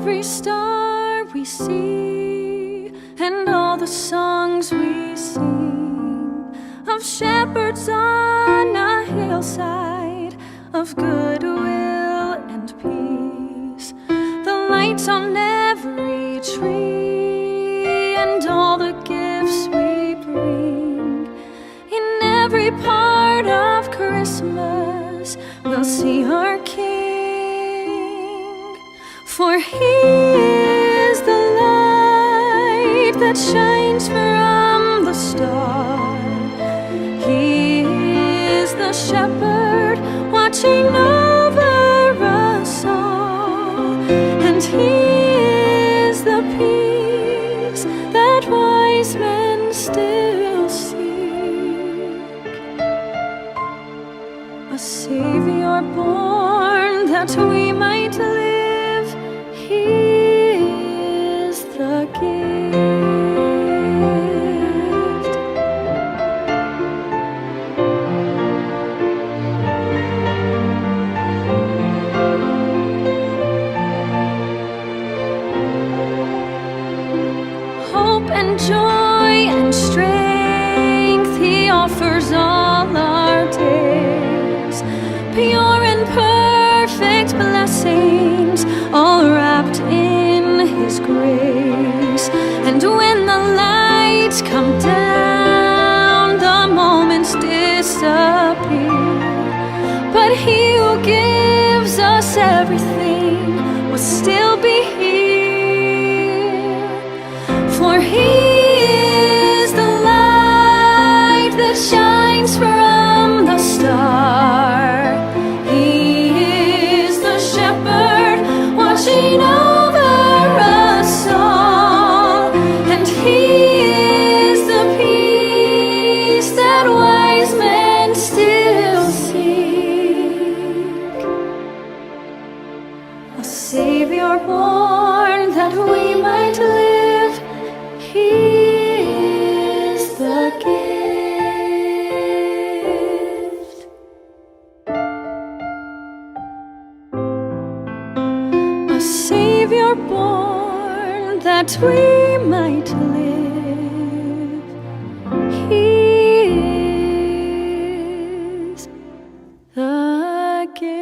every star we see, and all the songs we sing of shepherds on a hillside, of goodwill and peace. The lights on every tree, and all the gifts we bring. In every part of Christmas, we'll see our King. For He is the light that shines from the star. He is the shepherd that we might live. He is the gift. Hope and joy and strength He offers all our days. Pure and perfect blessings, all wrapped in His grace. And when the lights come down, the moments disappear. But He who gives us everything will still be here. For He is the light that shines from the start. He is the shepherd watching over us all. And He is the peace that wise men still seek. A Savior born that we might live. He is the gift. A Savior born that we might live. He is the gift.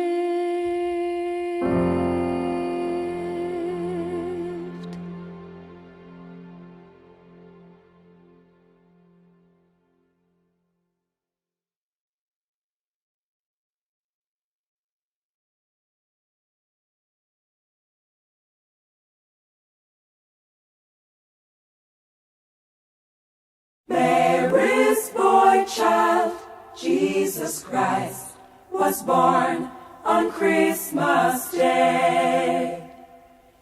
Mary's boy child, Jesus Christ, was born on Christmas Day.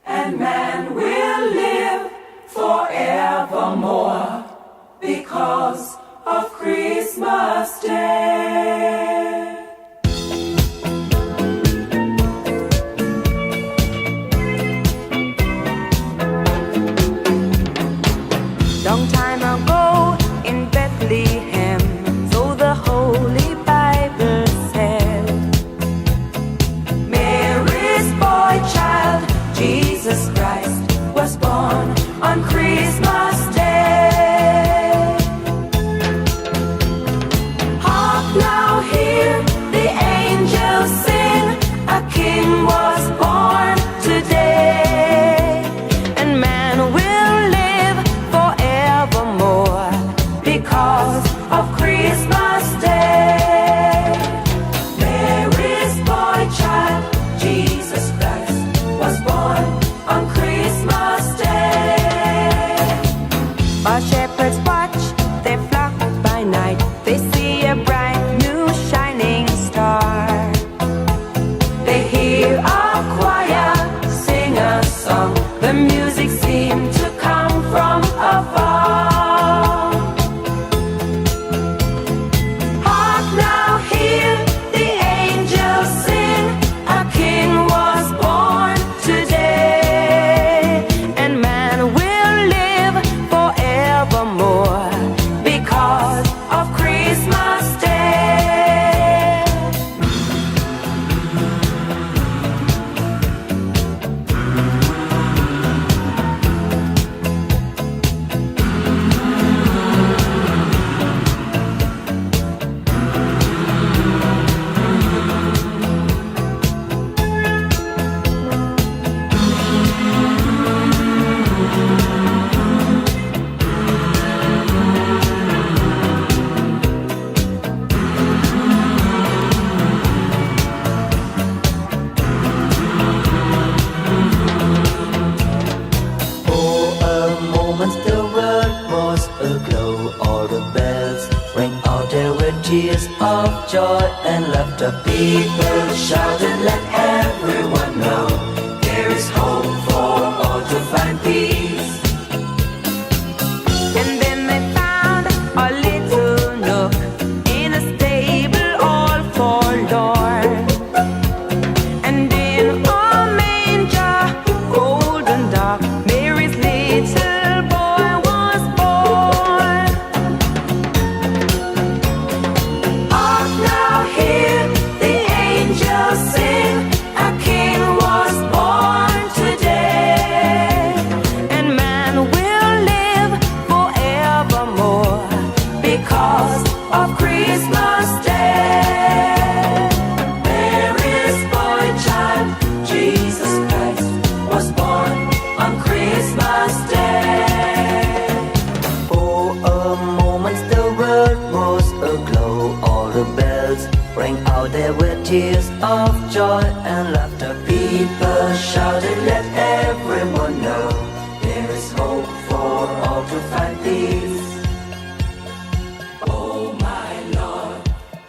And man will live forevermore because of Christmas Day. Long time ago in Bethlehem, so the Holy Bible said, Mary's boy child, Jesus Christ, was born on Christmas Day. Hark now, hear the angels sing, a king was born today. and man will live forevermore Because of Christmas Day. Mary's boy child, Jesus Christ, was born on Christmas Day. While shepherds watch their flock by night, they see a bright new shining star. They hear a choir sing a song. The music seemed to come from afar. Hark now, hear the angels sing, a king was born today. And man will live forevermore Because of Christmas Day. For a moment the world was aglow. All the bells rang out, there were tears of joy and laughter. People shouted, let everyone know there is hope for all to find peace. And then they found a little nook in a stable all forlorn. And in because of Christmas Day. Mary's boy child, Jesus Christ, was born on Christmas Day. For a moment the world was aglow. All the bells rang out, there were tears of joy and laughter. People shouted, let everyone know there is hope for all to find peace. Oh my Lord,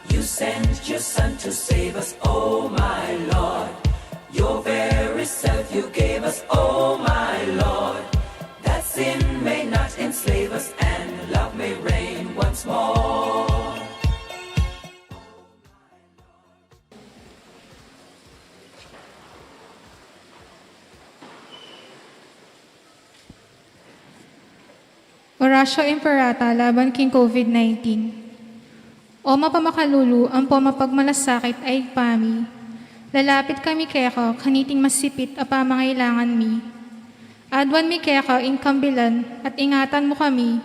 you sent your Son to save us. Oh my Lord, your very self you gave us. Oh my Lord, that sin may not enslave us and love may reign once more. Oratio Imperata laban king COVID-19. O mapamakalulu, ang pamapagmalasakit ay pami. Lalapit kami keko, kaniting masipit a pamangailangan mi. Adwan mi keko, inkambilan, at ingatan mo kami,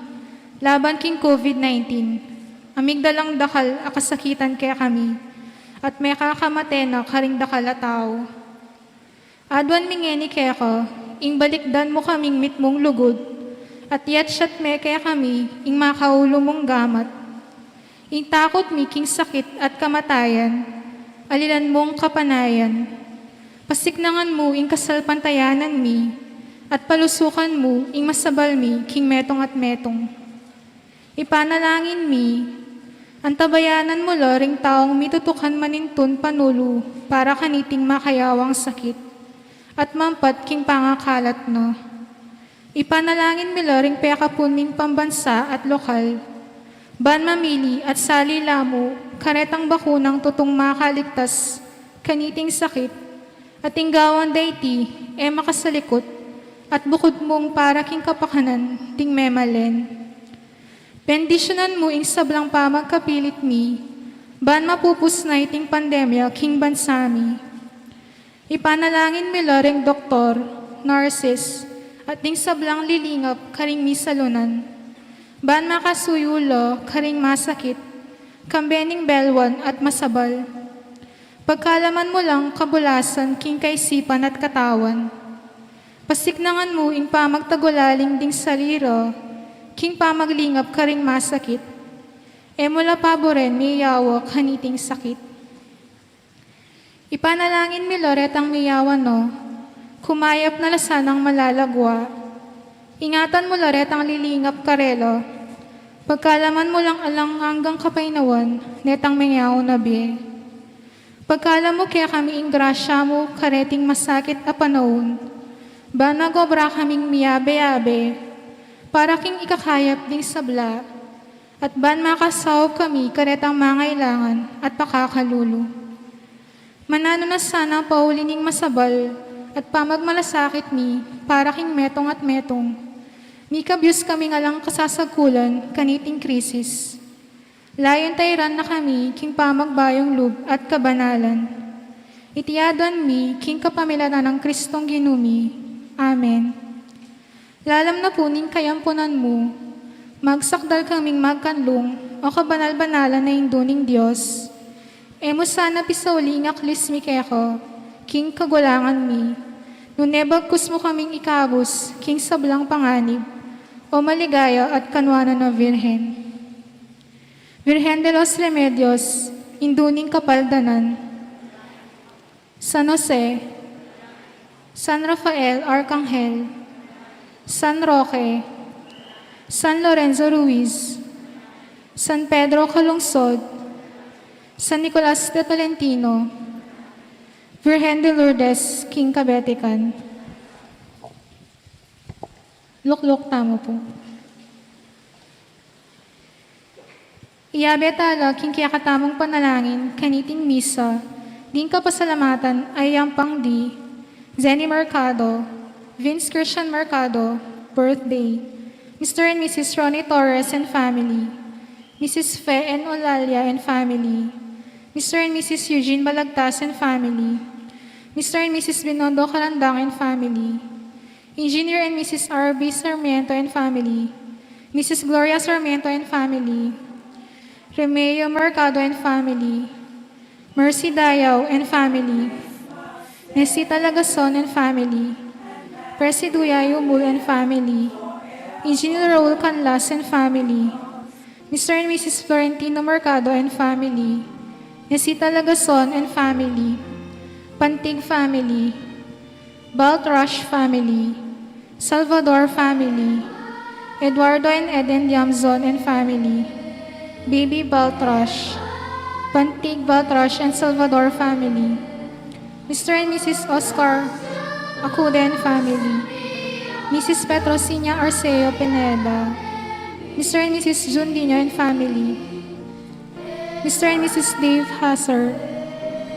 laban king COVID-19. Amigdalang dakal, akasakitan kaya kami, at may kakamatena karing dakal a tao. Adwan mi ngeni keko, ingbalikdan mo kaming mitmong lugod, at yat siyat me kaya kami, ing makaulo mong gamat. Ing takot mi king sakit at kamatayan, alilan mong kapanayan. Pasiknangan mo ing kasalpantayanan mi, at palusukan mo ing masabal mi king metong at metong. Ipanalangin mi, antabayanan mo loring taong mitutukan manintun panulo, para kaniting makayawang sakit, at mampat king pangakalat no. Ipanalangin mi loring pekapuning pambansa at lokal, ban mamili at salila mo, karetang bakunang tutong makaligtas, kaniting sakit, at inggawan dayti, makasalikot, at bukod mong para king kapakanan, ting memalen. Bendisyonan mo ing sablang pamagkapilit mi, ban mapupus na iting pandemya king bansami. Ipanalangin mi loring doktor, nurses, at ting sablang lilingap karing misalunan. Ban makasuyulo karing masakit, kambening belwan at masabal. Pagkalaman mo lang kabulasan king kaisipan at katawan. Pasiknangan mo ing pamagtagulaling ding saliro, king pamaglingap karing masakit. Mula paboren miyawa kaniting sakit. Ipanalangin mi loretang miyawa no, kumayap na lasanang malalagwa. Ingatan mo loretang lilingap karelo, pagkalaman mo lang alang hanggang kapainawan, netang mengyaw na biye. Pagkalam mo kaya kami ing grasya mo, kareting masakit a panahon, ba nagobra kaming miyabe-yabe, para king ikakayap ding sabla, at ban makasawag kami karetang mangailangan at pakakalulu. Manano na sana paulining masabal, at pamagmalasakit mi, para king metong at metong. Mi kabyus kami nga lang kasasagkulan, kaniting krisis. Layon tayran na kami, king pamagbayong lub at kabanalan. Itiyadan mi, king kapamilanan ng Kristong ginumi. Amen. Lalam na puning kayampunan mo, magsakdal kaming magkanlong, o kabanal-banalan na induning Diyos. Emo sana pisauli ngaklis mi keko, king kagulangan mi, nunebagkus mo kaming ikabos, king sablang panganib, o maligaya at kanwanan na Virhen. Virgen de los Remedios, induning kapaldanan. San Jose, San Rafael Arcangel, San Roque, San Lorenzo Ruiz, San Pedro Calungsod, San Nicolas de Tolentino, Virgen de Lourdes, King Kabetikan. Lukluk tamo po. Iyabetala, king kiyakatamong panalangin, kaniting misa, din kapasalamatan ay ang pangdi, Zenny Mercado, Vince Christian Mercado, birthday, Mr. and Mrs. Ronnie Torres and family, Mrs. Fe and Olalia and family, Mr. and Mrs. Eugene Balagtas and family, Mr. and Mrs. Binondo Carandang and family, Engineer and Mrs. R.B. Sarmiento and family, Mrs. Gloria Sarmiento and family, Remeo Mercado and family, Mercy Dayaw and family, Nesita Lagason and family, Presiduya Yumul and family, Engineer Raul Canlas and family, Mr. and Mrs. Florentino Mercado and family, Nesita Lagason and family, Pantig family, Baltrash family, Salvador family, Eduardo and Eden Diamzon and family, Baby Baltrash, Pantig Baltrash and Salvador family, Mr. and Mrs. Oscar Acude and family, Mrs. Petrosina Arceo Pineda, Mr. and Mrs. Jun Dino and family, Mr. and Mrs. Dave Hasser,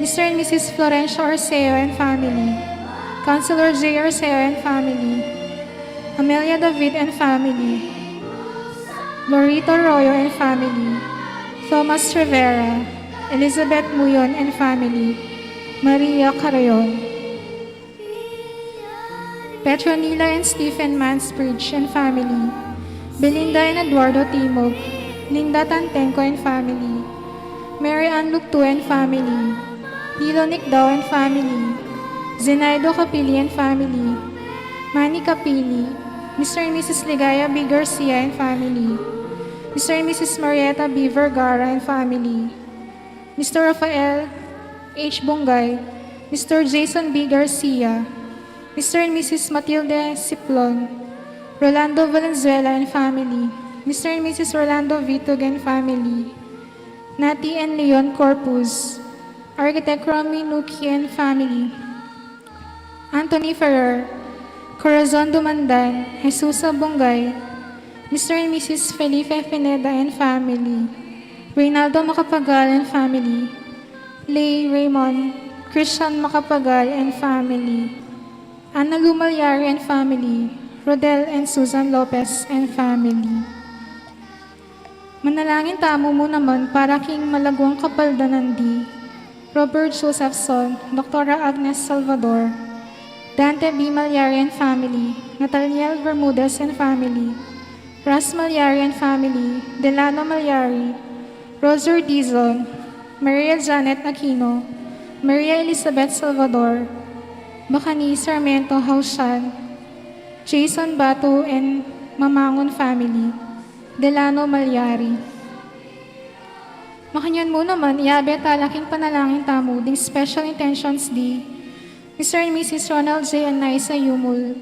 Mr. and Mrs. Florencio Arceo and family, Councilor J. Arceo and family, Amelia David and family, Lorito Royo and family, Thomas Rivera, Elizabeth Muyon and family, Maria Carayon, Petronila and Stephen Mansbridge and family, Belinda and Eduardo Timog, Linda Tantenco and family, Mary Ann Luctu and family, Nilo Nicdao and family, Zenaido Capili and family, Manny Capili, Mr. and Mrs. Ligaya B. Garcia and family, Mr. and Mrs. Marietta B. Vergara and family, Mr. Rafael H. Bongay, Mr. Jason B. Garcia, Mr. and Mrs. Matilde Ciplon, Rolando Valenzuela and family, Mr. and Mrs. Rolando Vitug and family, Nati and Leon Corpus, Architect Romy Nuki and family, Anthony Ferrer, Corazon Dumandan, Jesusa Bongay, Mr. and Mrs. Felipe Pineda and family, Reynaldo Macapagal and family, Lay Raymond, Christian Macapagal and family, Ana Lumalyari and family, Rodel and Susan Lopez and family. Manalangin tamo mo naman para king malagwang kapaldanandi, Robert Josephson, Dr. Agnes Salvador, Dante B. Malyari and family, Nathaniel Bermudez and family, Ras Malyari and family, Delano Malyari, Roser Dizon, Maria Janet Aquino, Maria Elizabeth Salvador, Bacani Sarmiento Hausan, Jason Batu and Mamangon family, Delano Malyari. Makanyan mo naman, iabe talaking panalangin tamo, ding Special Intentions D, Mr. and Mrs. Ronald J. and Naisa Yumul,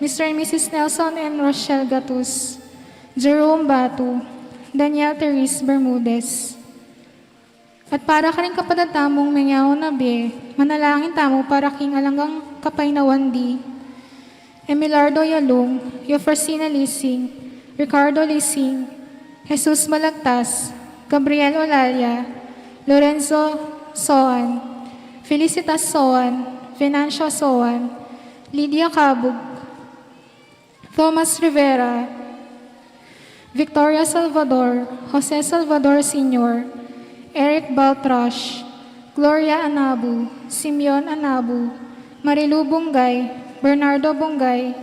Mr. and Mrs. Nelson and Rochelle Gatus, Jerome Batu, Daniel Therese Bermudez. At para ka rin kapadatamong mengyaw na be, manalangin tamo para king alanggang kapay na wandi, Emilardo Yalong, Yofersina Lising, Ricardo Lising, Jesus Malagtas, Gabriel Olalia, Lorenzo Soan, Felicitas Soan, Venancio Soan, Lydia Cabug, Thomas Rivera, Victoria Salvador, Jose Salvador Sr., Eric Baltrash, Gloria Anabu, Simeon Anabu, Marilu Bungay, Bernardo Bungay,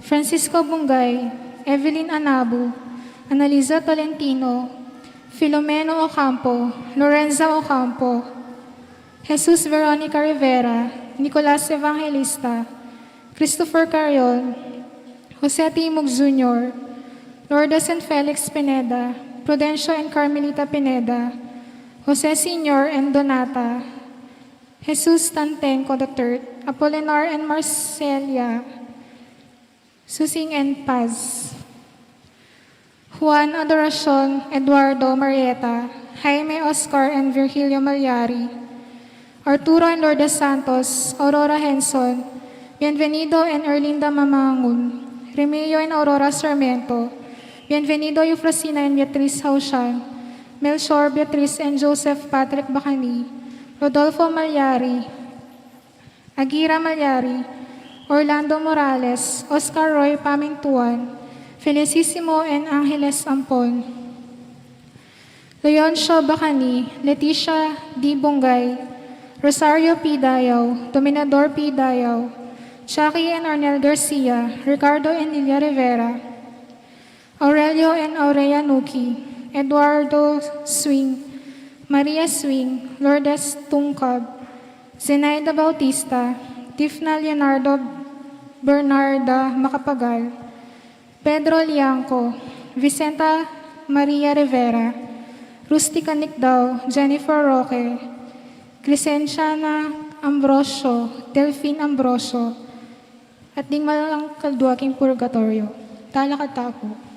Francisco Bungay, Evelyn Anabu, Analiza Tolentino, Filomeno Ocampo, Lorenza Ocampo, Jesus Veronica Rivera, Nicolas Evangelista, Christopher Carrion, Jose Timog Jr., Lourdes and Felix Pineda, Prudencio and Carmelita Pineda, Jose Sr. and Donata, Jesus Tantenco III, Apolinar and Marcelia, Susing and Paz, Juan Adoracion, Eduardo Marieta, Jaime Oscar and Virgilio Malyari, Arturo and Lourdes Santos, Aurora Henson, Bienvenido and Erlinda Mamangun, Remeo and Aurora Sarmiento, Bienvenido Eufrosina and Beatriz Haushan, Melchor, Beatriz and Joseph Patrick Bacani, Rodolfo Malyari, Agira Malyari, Orlando Morales, Oscar Roy Pamintuan, Felicissimo and Angeles Ampon, Leoncio Bacani, Leticia D. Bongay, Rosario P. Dayaw, Dominador P. Dayaw, Chucky and Arnel Garcia, Ricardo and Lilia Rivera, Aurelio and Aurea Nuki, Eduardo Swing, Maria Swing, Lourdes Tungkab, Zenaida Bautista, Tifna Leonardo Bernarda Macapagal, Pedro Liangco, Vicenta Maria Rivera, Rustica Nicdao, Jennifer Roque, Crescenciana Ambrosio, Delphine Ambrosio, at ding malalang kalduaking purgatorio. Talakata po.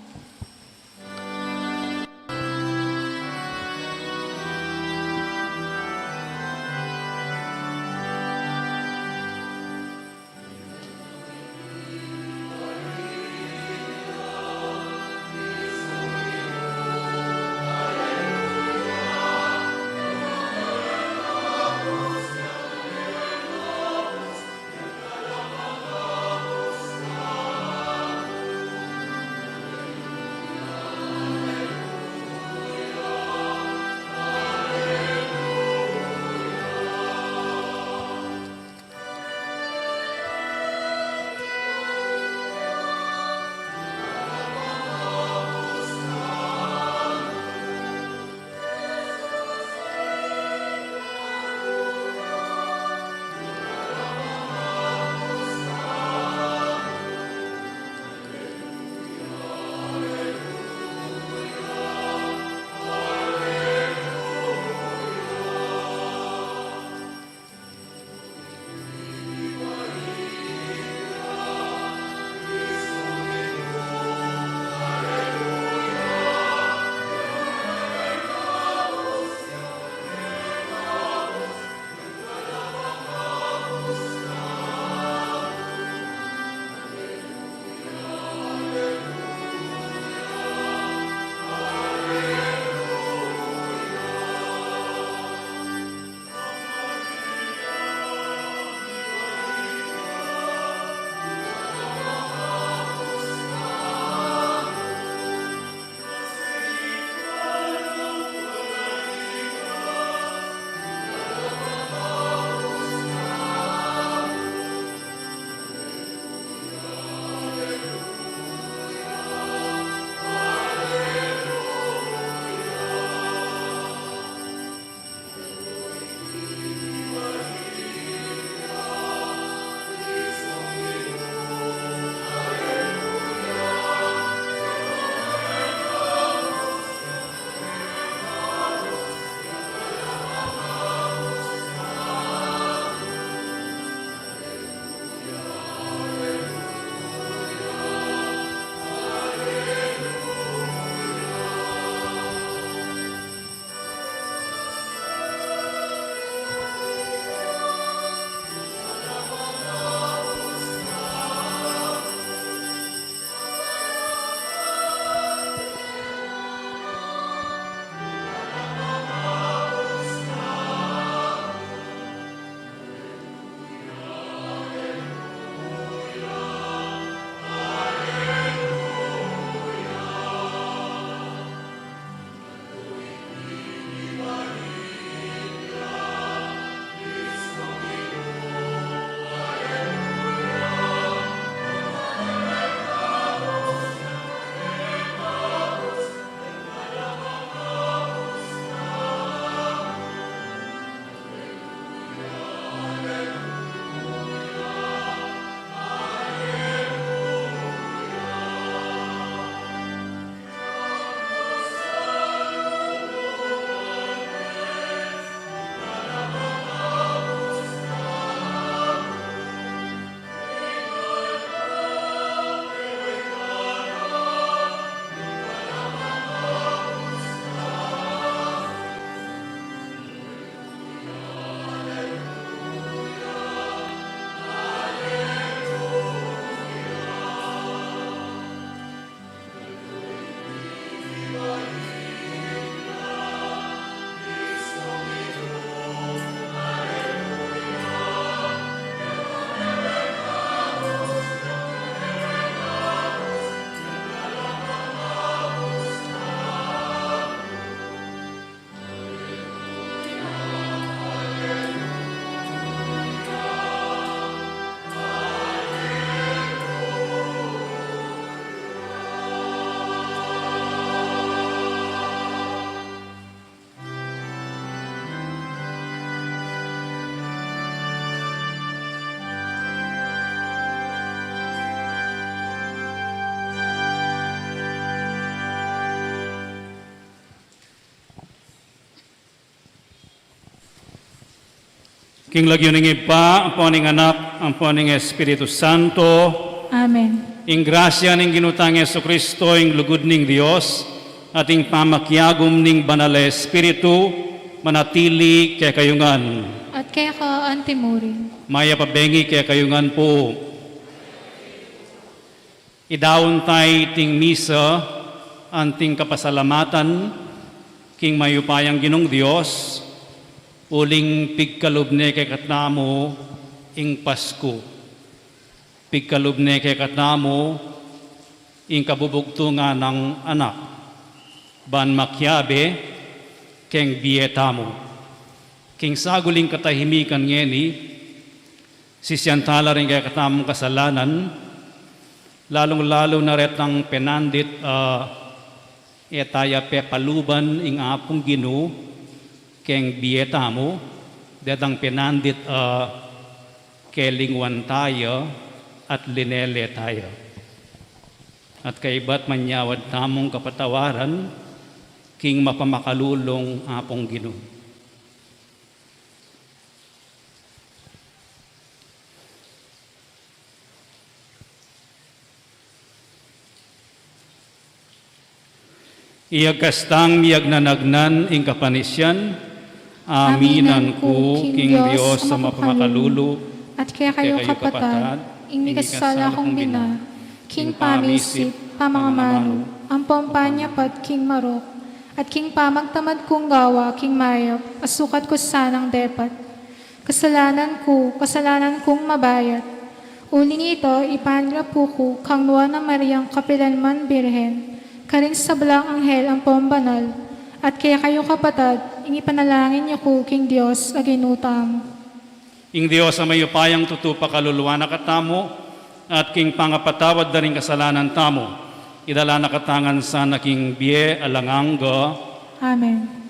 King lagyo ning ipa, ang poning anak, ang poning Espiritu Santo, Amen. ing grasya ning ginutang Yesu Kristo, ing lugod ning Dios, at ing pamakyagom ning banal na Espiritu, manatili kay kayungan. At kaya ka antimurin. Maya pabengi kay kayungan po. Idawon tay ting misa, anting kapasalamatan, king mayupayang ginong Dios, uling pigkalubne kay katnamo, ing Pasko. Pigkalubne kay katnamo, ing kabubugtungan ng anak. Ban makyabe, keng bietamo. King saguling katahimikan ngeni, sisyantala rin kay katnamong kasalanan, lalong-lalo na ret ng penandit etaya pe paluban ing apong Ginoo keng bietamo detang penandit kelingwan tayo at linele tayo. At kaibat manyawad tamong kapatawaran king mapamakalulong apong Ginoo. Iyagkastang miyag nanagnan ing kapanisyan, aminan ko, King Diyos sa mapamakalulu, at kaya kayo kapatad, ing kasala kong bina, King pamisip, pamangamano, ang pampanya pat King Marok, at King pamagtamad kong gawa, King Mayap, asukat ko sanang depat. Kasalanan kong mabayat. Uli nito, ipanrapu ko, kang nuwa na Mariang Kapilanman Birhen, karing sablang anghel ang pombanal, at kaya kayo kapatad, inipanalangin niyo ko, King Diyos, aginutam. ing Diyos sa mayupayang tutupa kaluluwa na katamo, at king pangapatawad na rin kasalanan tamo, idala na katangan sa naking biye alangangga. Amen.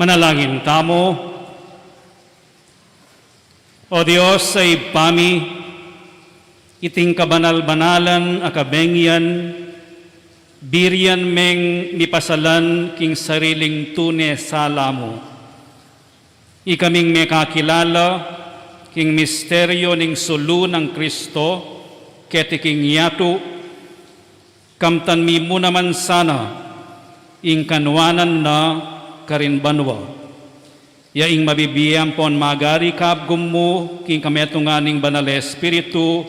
Manalangin tamo. O Diyos sa ipami, iting kabanal-banalan akabengyan, birian meng mipasalan king sariling tune sala mo. Ikaming mekakilala king misteryo ning sulu ng Kristo, ketiking yatu, kamtan mi mo naman sana, ing kanwanan na karinbanwa. Yaing mabibiyam pon magari kabgum mo, king kametunganing banal Espiritu,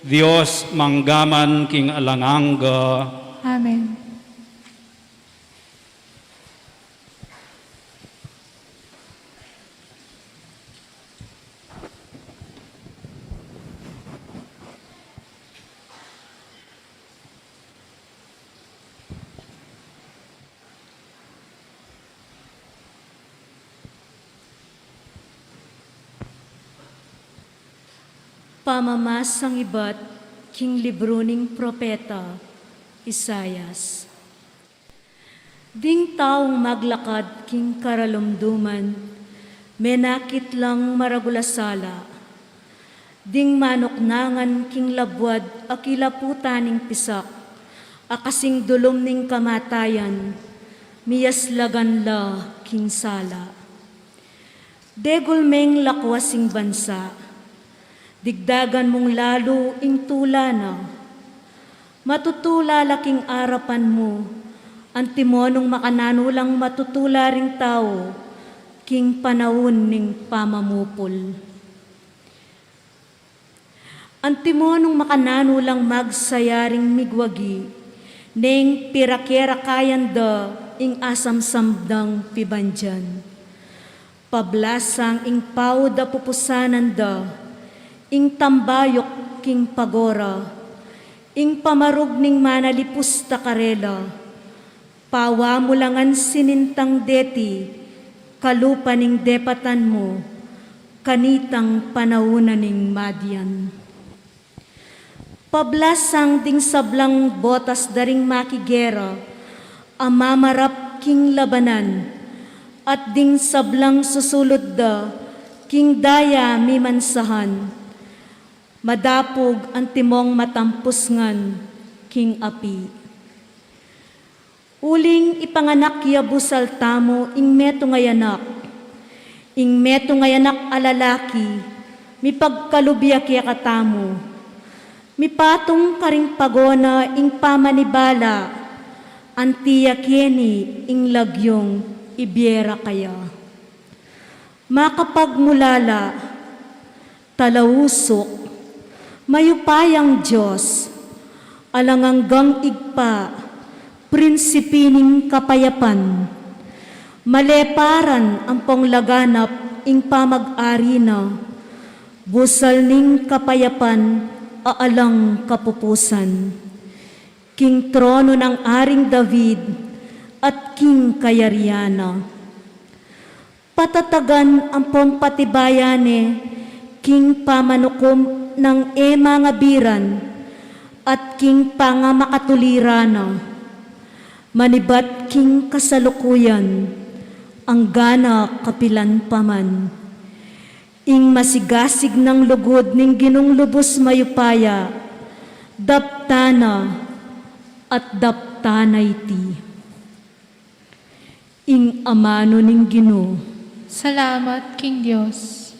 Diyos manggaman king alanganga. Amen. Pamamasang iba't king libro ning propeta Isayas. Ding taong maglakad king karalumduman, menakit lang maragulasala. Ding manoknangan king labwad akilaputan ning pisak, akasing dulom ning kamatayan, miyaslagan la king sala. Degulmeng lakwasing bansa, digdagan mong lalo ing tulana, matutula laking arapan mo, antimonong makananulang matutula ring tao, king panahon ning pamamupol. Antimonong makananulang magsayaring migwagi, ning pirakera kayanda ing asam-samdang pibandyan. Pablasang ing pawda pupusanan da, ing tambayok king pagora, ing pamarug ning manalipus ta karela, pawa mo langan sinintang deti, kalupa ning depatan mo, kanitang panaunan ning madyan. Pablasang ding sablang botas daring makigera, amamarap king labanan, at ding sablang susulod da, king daya mimansahan, madapog ang timong matampusngan, king api. Uling ipanganak yabusal tamo ing meto ngayanak, ing meto ngayanak alalaki, mipagkalubiak yakatamo, mipatong karing pagona ing pamanibala, antiyakeni ing lagyong ibiera kaya. Makapagmulala, talausok, mayupayang Diyos, alanganggang igpa, prinsipining kapayapan, maleparan ang panglaganap ing pamag-ari na, busal ning kapayapan, aalang kapupusan, king trono ng aring David at king Kayariana. Patatagan ang pampatibayane, king pamanukom ng ema nga biran at king pangamakatulirana, manibat king kasalukuyan, ang gana kapilan paman, ing masigasig ng lugod ning ginong lubos mayupaya, daptana at daptanay ti. Ing amano ning Ginoo. Salamat, King Diyos.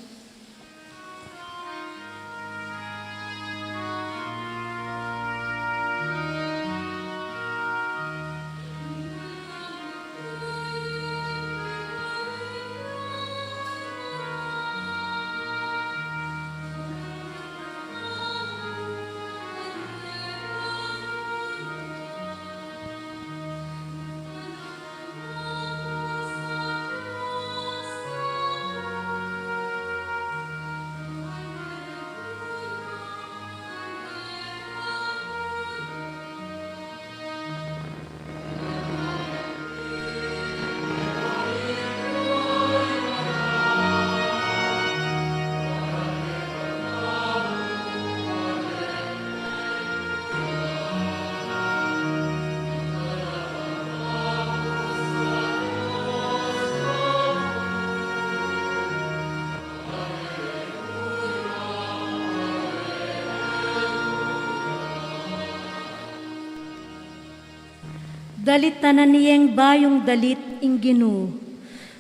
Dalitanan niyeng bayong dalit ingginu.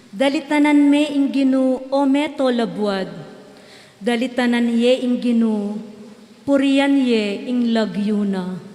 Dalitanan me ingginu o meto labuad. Dalitanan ye ingginu, purian ye ing lagyuna.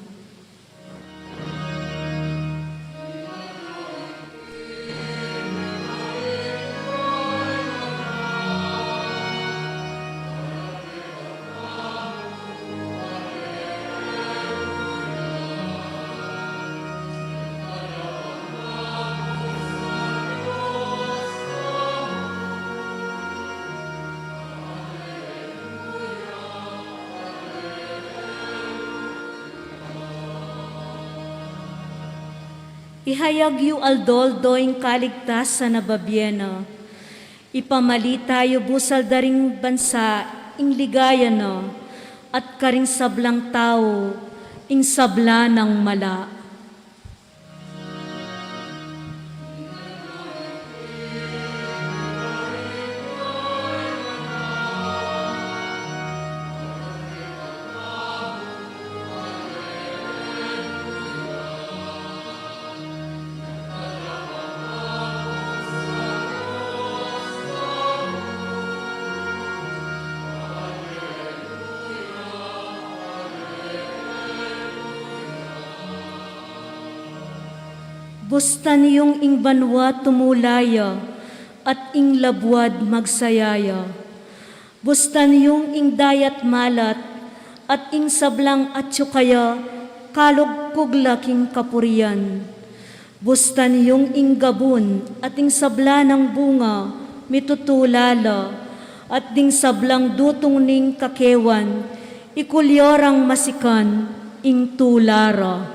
Ihayag yu aldoldo ing kaligtas sa nababyena. Ipamali tayo busal daring bansa ing ligaya na at karing sablang tao ing sabla ng mala. Bustan yung ing banwa tumulaya at ing labwad magsayaya. Bustan yung ing dayat malat at ing sablang at tsukaya kalugkugla king kapurian. Bustan yung ing gabun at ing sabla ng bunga mitutulala at ding sablang dutong ning kakewan ikulyorang masikan ing tulara.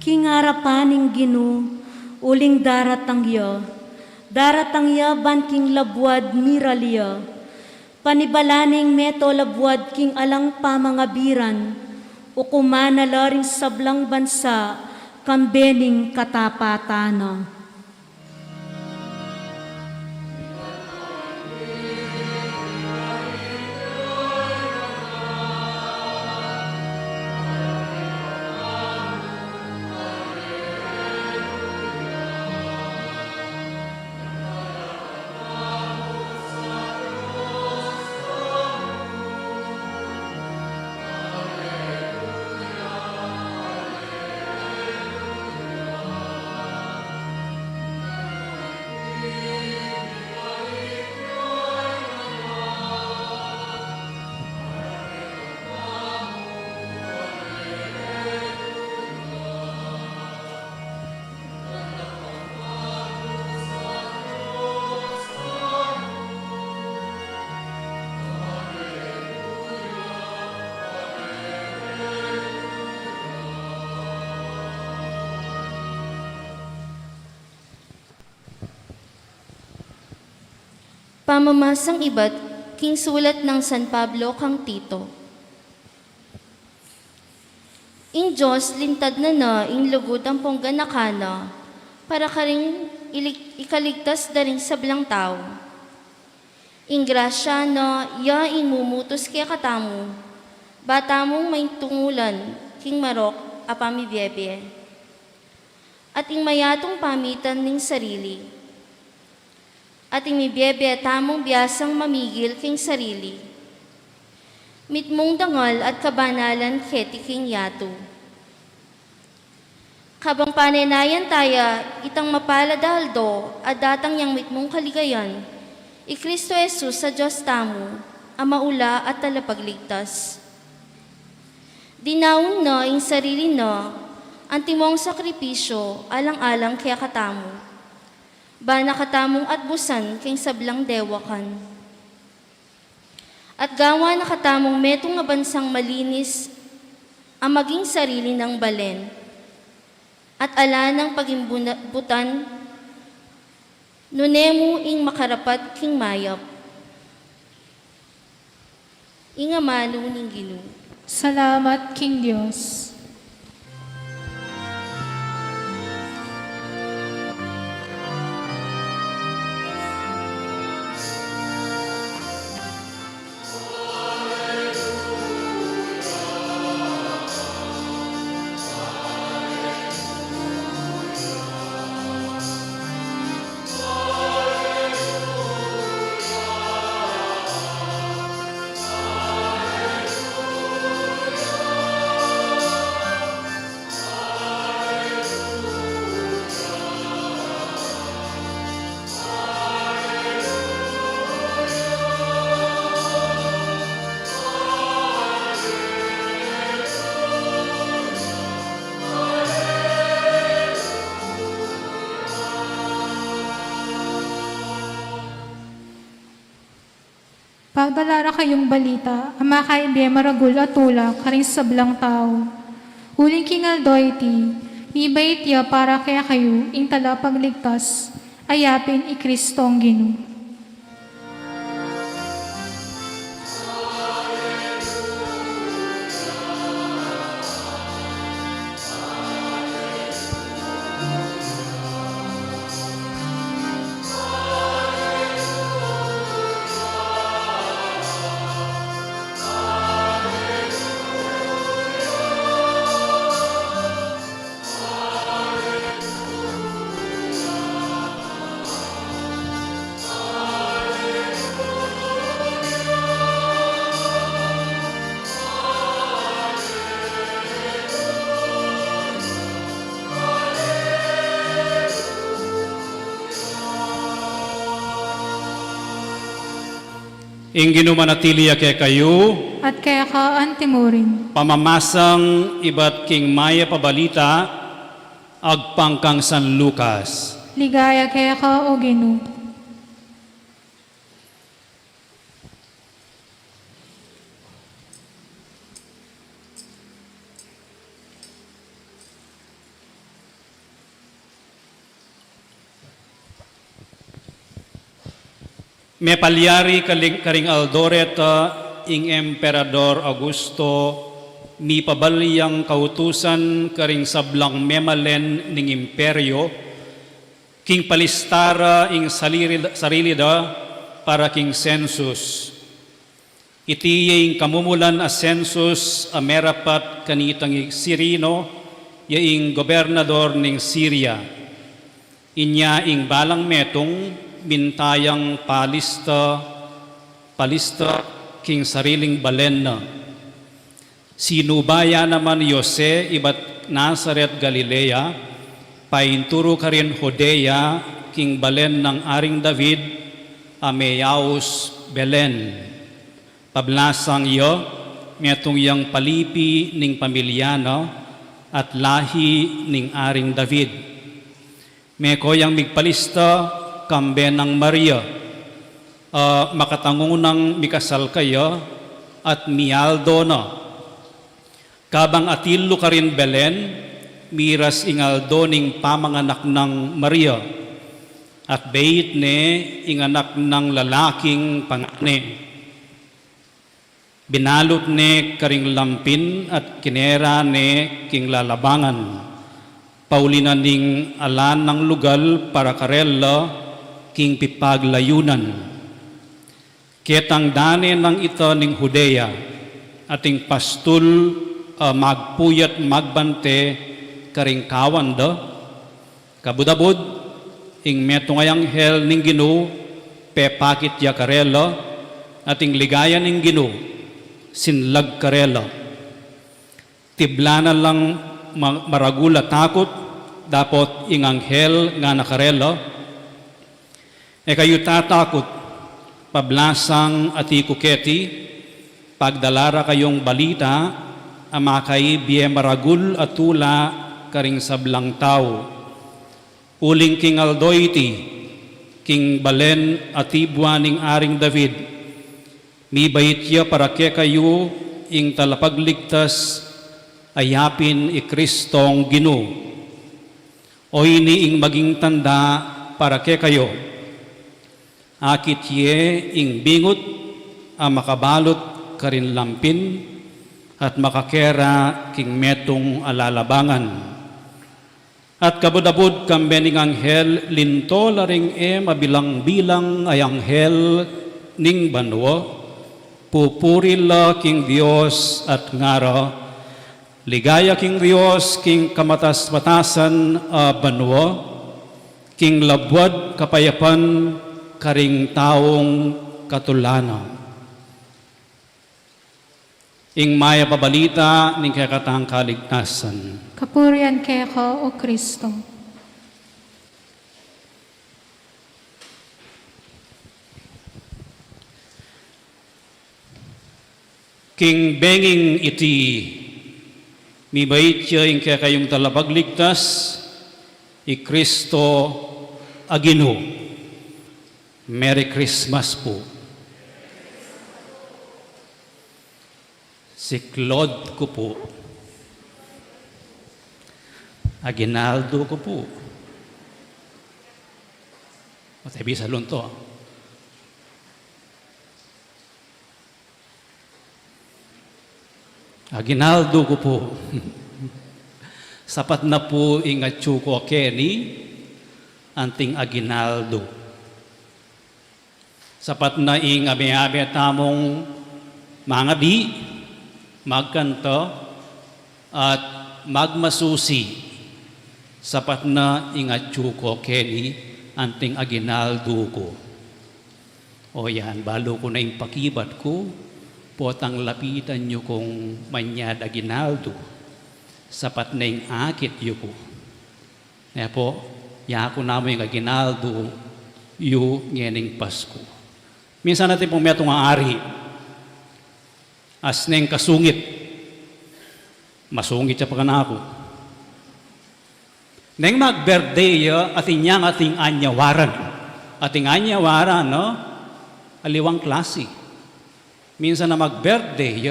Kingarapaning ginu, uling daratang ya ban king labwad miralya, panibalaning meto labwad king alang pamangabiran, o kumanalaring sablang bansa, kambening katapatana. Pamamasang iba't king sulat ng San Pablo kang Tito. Ing Diyos lintad na ing lugod ang pongganakana para karing ikaligtas da rin sablang tao. Ing grasya na ya ing mumutos kaya katamu, bata mong may tungulan king marok apami biyebye. At ing mayatong pamitan ning sarili. At imibiyebe tamong biyasang mamigil king sarili. Mitmong dangal at kabanalan keti king yato. Kabang panenayan taya, itang mapaladaldo, at datang yang mitmong kaligayan, i Kristo Jesus sa Diyos tamo, ang maula at talapagligtas. Dinaon na ing sarili na, ang timong sakripisyo, alang-alang kaya katamo. Ba nakatamong at busan king sablang dewakan. At gawa nakatamong metong nga bansang malinis ang maging sarili ng balen. at ala ng pagimbutan, nunemu ing makarapat king mayap. Ingamano ning Ginoo. Salamat, King Diyos. Pagdalara kayong balita, ama kaibiye maragul at tulak, karing sablang tao. Uling kingal doyti, mibait ya para kaya kayo, ing tala pagligtas, ayapin i Kristong Ginoo. Ing ginumanatili kay kayo, At kaya ka antimurin. pamamasang iba't king maya pabalita, agpangkang San Lucas. Ligaya kaya ka o Ginoo. Me palyari karing Aldoret ing Emperador Augusto mi pabalyang kautusan karing sablang memalen ning imperyo king palistara ing sarili da para king census. Itiyeng kamumulan a census a merapat kanitang Sirino yaing gobernador ning Syria. Inya ing balang metong bintayang palista king sariling balen na. Sinubaya naman Jose iba't Nazaret, Galilea, painturo ka rin Judea, king balen ng aring David, Ameyaus, Belen. Pablasang iyo, metong yang palipi ning pamilyano, at lahi ning aring David. Meko yang migpalista, kambe ng Maria, makatangunang mikasal kayo at mialdo na. Kabang atilo ka rin Belen, miras ingaldo ning pamanganak ng Maria, at beit ne inganak ng lalaking pangane. Binalot ne karing lampin at kinera ne king lalabangan. Paulinan ning alan ng lugal para karella, king pipaglayunan. Ketang dane ng ito ning Judea, ating pastul magpuyat magbante karing kawanda, kabudabud, ing metong ayang hel ning Ginoo, pepakit ya karela, ating ligaya ning Ginoo, sinlag karela. Tiblana lang maragula takot, dapat ing anghel nga nakarela, kayo tatakot, pablasang ati kuketi, pagdalara kayong balita, amakay biye maragul atula karing sablang tao. Uling king aldoyti, king balen atibwa ning aring David, mi bait ya para ke kayo ing talapagligtas, ayapin i Kristong Ginoo. O iniing maging tanda para ke kayo. Akit ye ing bingot ang makabalot karin lampin at makakera king metong alalabangan. At kabudabud kambening anghel linto laring mabilang-bilang ay anghel ning banwo. Pupurila king Dios at ngara. Ligaya king Dios king kamatas-matasan banwo. King labwad kapayapan karing taong katulana. Ing maya pabalita ning kakatang kaligtasan. Kapurian keko, O Kristo. King benging iti, mibait siya ing kayong talapagligtas, i Kristo agino. Merry Christmas po. Si Claude ko po. Aguinaldo ko po. Matabi sa lunto. Aguinaldo ko po. Sapat na po ingatsu ko Kenny, anting Aguinaldo. Sapat na ing abe-abe tamong mga di, magkanto, at magmasusi. Sapat na ingatsu ko Kenny, anting Aguinaldo ko. O yan, balo ko na yung pakibat ko, potang lapitan nyo kong manyad Aguinaldo. Sapat na yung akit yu ko. Kaya po, yako namin yung Aguinaldo yu ngening Pasko. Minsan natin pong metong ari, as neng kasungit, masungit siya pa ka na ako. Neng mag-birthday ating anyawaran. Ating anyawaran, no? Aliwang klase. Minsan na mag-birthday,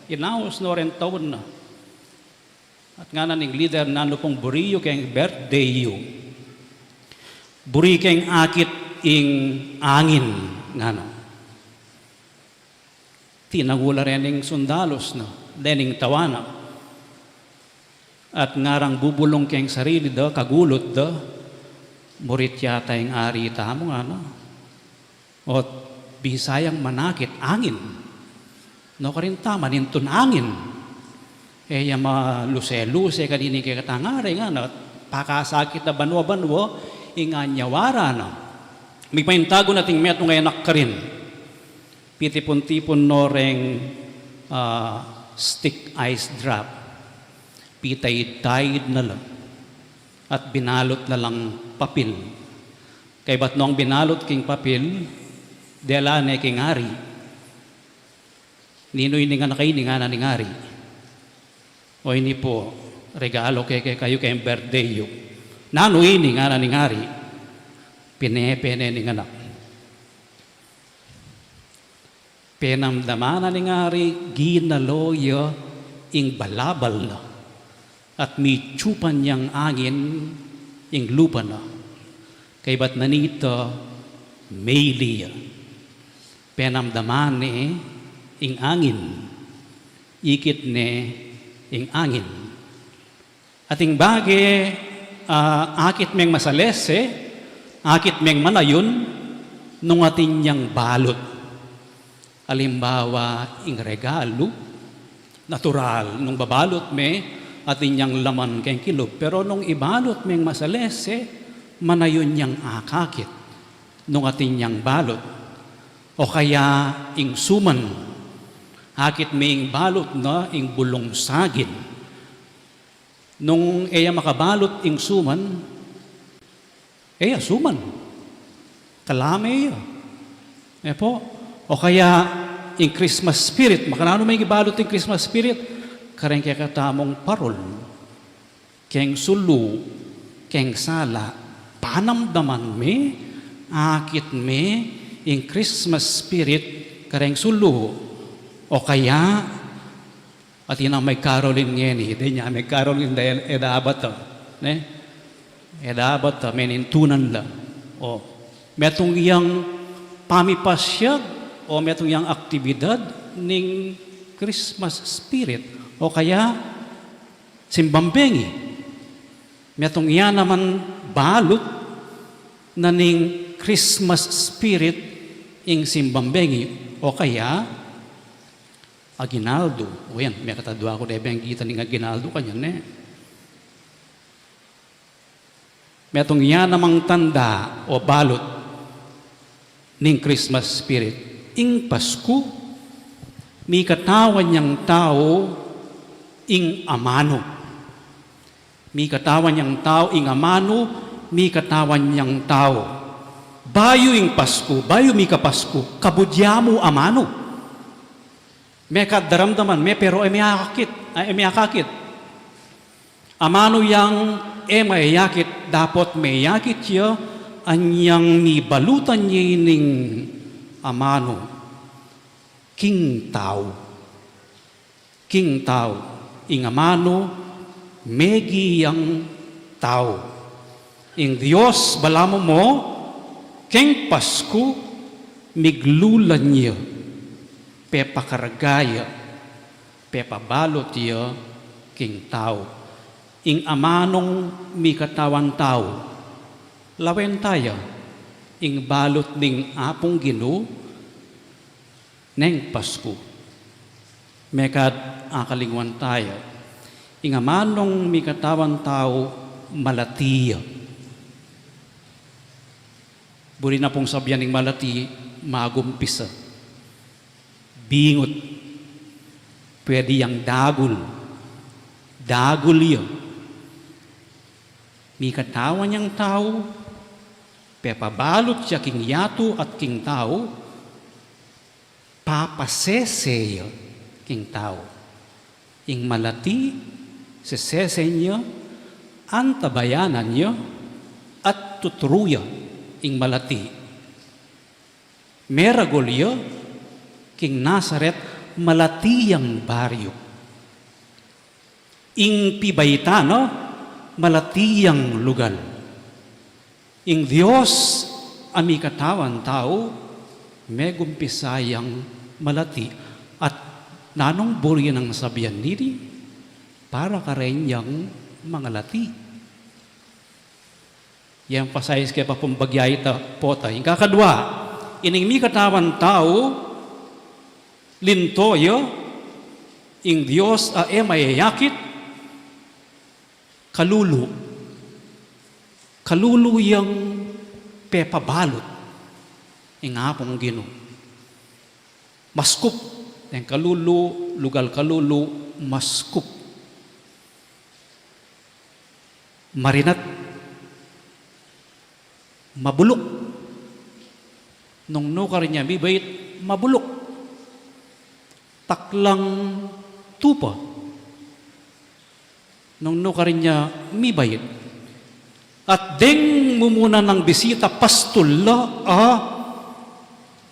inaos no rin taon na. At nga na ning leader na pong buriyo kayong birthday yu. Buri kayong akit ing angin, nga no. Tinagula rin ning sundalos, no? Dening tawana. At ngarang bubulong kayong sarili do, kagulot do, murit yata yung ari tamo nga, no? O bisayang manakit, angin. No, karin tama, nintun angin. Yung maluse-luse, kanini kaya katangari nga, no? Pakasakit na banwa-banwa, inganyawara, no? May paintago nating meto ngayon nakarin. Pitipon-tipon no reng stick ice drop. Pitay-tayid na lang at binalot na lang papel. Kay ba't noong binalot king papel, dela ne king ari. Ninoy ni nga na kayo, ni nga na ni ngari. O ini po, regalo kay kayo kayong birthday yu. Nanoy ni nga na ni ngari. Pinepene ni nga na. Penamdamana ni ngari, ginaloyo ing balabal na. At may tsupan niyang angin ing lupa na. Kay ba't nanito may liya. Penamdaman ni ing angin. Ikit ni ing angin. At ing bagay, akit meng masalese, akit meng manayon, nung atin niyang balot. Alimbawa, ing regalo, natural, nung babalot me, at inyang laman kayong kilog. Pero nung ibalot meng masalese, manayon niyang akakit nung atin niyang balot. O kaya ing suman, hakit may ing balot na ing bulong sagin. Nung eya makabalot ing suman, suman. Kalame iya. Po. O kaya ing Christmas spirit, makanano may ibalot ing Christmas spirit, kareng kaya katamong parol, keng sulu, keng sala, panamdaman me, akit me, in Christmas spirit, kareng sulu, o kaya, at yun ang may Caroline ngeni, di niya may Caroline dahil edabat to, ne? dapat menintunan la. O, metong yang pamipasyag o metong yang aktibidad ning Christmas spirit o kaya simbambengi. Metong yan naman balot na ning Christmas spirit ing simbambengi o kaya aginaldo. O yan, may katadwa ko debeng kita ning aginaldo kanyan Metong yan namang tanda o balot ning Christmas spirit. Ing Pasko, may katawan niyang tao ing amano. May katawan niyang tao ing amano, may katawan niyang tao. Bayo ing Pasko, bayo mi kapasko, kabudyamo amano. May kadaramdaman, may pero ay may akakit. Amano yang may yakit, dapat may yakit siya, anyang mi balutan niya ning amano. King tao. King tao. Ing amano, megi yang tao. Ing Diyos, balamo mo, king Pasko, miglulan niya, pepakaragaya, pepabalot niya, king tao. Ing amanong mi katawan tao, lawen tayo, ing balot ning apong Ginoo, neng Pasko. Mekad akalingwan tayo, ing amanong mi katawan tao, malatiya. Buri na pong sabyan ng malati, magumpisa. Bingot. Pwede yang dagul. Dagul yun. May katawan niyang tao, pepabalot siya king yato at king tao, papasese king tao. Ing malati, sesese niya, antabayanan niya, at tutruya ing malati. Meragolyo, king Nazaret, malatiyang baryo. Ing Pibaytano, malatiyang lugar. Ing Diyos, ami katawan tao, megumpisayang malati. At nanong buri ng sabihan nili, para ka rin yung mga lati. Yang pasayos kaya pa pumbagyay ta pota. Yung kakadwa, ining mi katawan tao, lintoyo, ing Diyos mayayakit, kalulu. Kalulu yung pepabalot, ing apong Ginoo. Maskup, yung kalulu, lugal kalulu, maskup. Marinat, mabulok. Nung no ka rin niya, bibait, mabulok. Taklang tupa. Nung no ka rin niya, mibait. At ding mumuna ng bisita, pastula,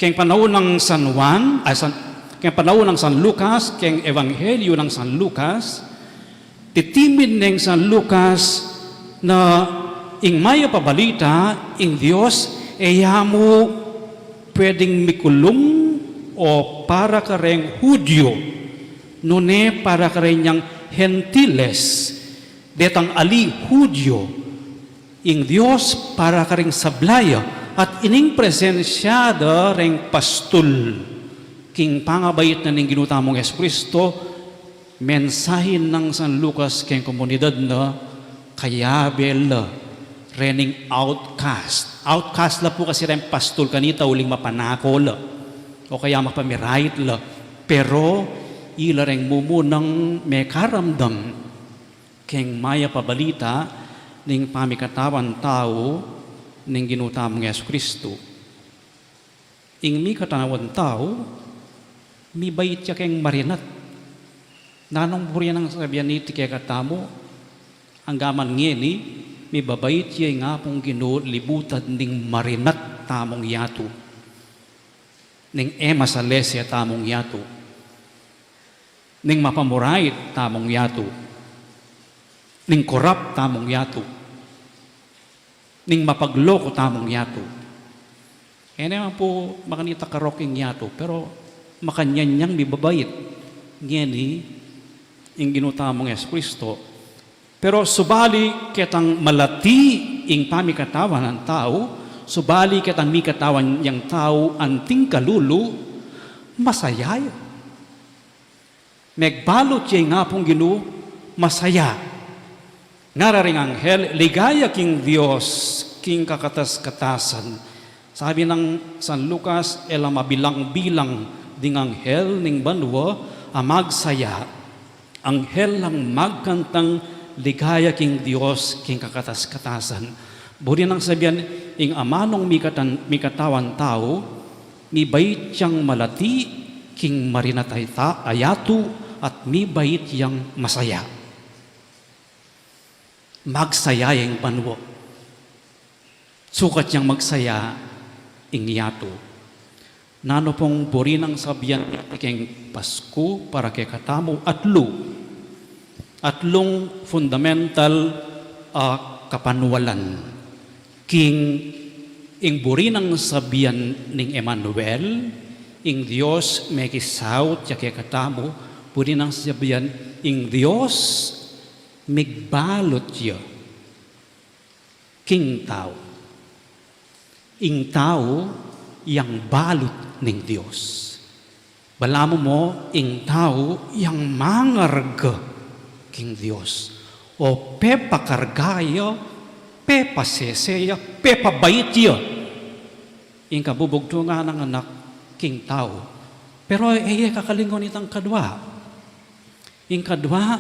keng panahon ng San Juan, keng panahon ng San Lucas, keng Ebanghelyo ng San Lucas, titimin ng San Lucas na ing maya pabalita, ing Diyos, mo pwedeng mikulong o para ka rin Hudyo, nune para ka rin niyang Gentiles, detang ali Hudyo, ing Diyos para ka rin sablaya, at ining presensyada ring pastul, king pangabayit na ning ginutamong Jesucristo, mensahin ng San Lucas king komunidad na kayabel rening outcast. Outcast la po kasi rin pastul kanita uling mapanakol o kaya mapamirayit la. Pero ila rin mumunang may karamdam king maya pabalita ning pamikatawan tao ning ginutamong Jesucristo. Ing mi katawan tao, mi bayit siya king marinat. Nanong buriya ng sabihan ni ti kaya katamo, ang gaman ngeni, mi babayit siya nga pong Ginoo libutad ning marinat tamong yato. Ning ema sa lesya tamong yato. Ning mapamurayit tamong yato. Ning korap tamong yato. ning mapagloko tamong yato. E naman po makanita karoking yato, pero makanyanyang bibabayit. Ngeni, ing ginutamong Yesu Kristo. Pero subali kitang malati ing pamikatawan ng tao, subali kitang mikatawan yang tao anting kalulu, masayay. Megbalot siya nga pong ginu, masaya. Ngararing anghel, ligaya king Diyos, king kakatas-katasan. Sabi ng San Lucas, ela mabilang-bilang ding anghel ning banwa, amagsaya. Anghel lang magkantang ligaya king Diyos, king kakatas-katasan. Buri nang sabihan, ing amanong mikatawan tao, mi bait siyang malati, king marinatay ayatu, at mi bait yang masaya. Magsaya yung banwo. Sukat niyang magsaya ing yato. Nano pong buri ng sabihan king Pasko para kay katamo atlong fundamental kapanwalan. King ing buri ng sabihan ning Emmanuel, ing Dios may kisaut ya kay katamo, buri ng sabihan ing Dios migbalot siya. King tao. Ing tao, yang balot ng Diyos. Balamo mo, ing tao, yang mangarga king Diyos. O pepa kargaya, pepa seseya, pepa baitya. Ing kabubugto nga ng anak, king tao. Pero kakalingon itang kadwa. Ing kadwa,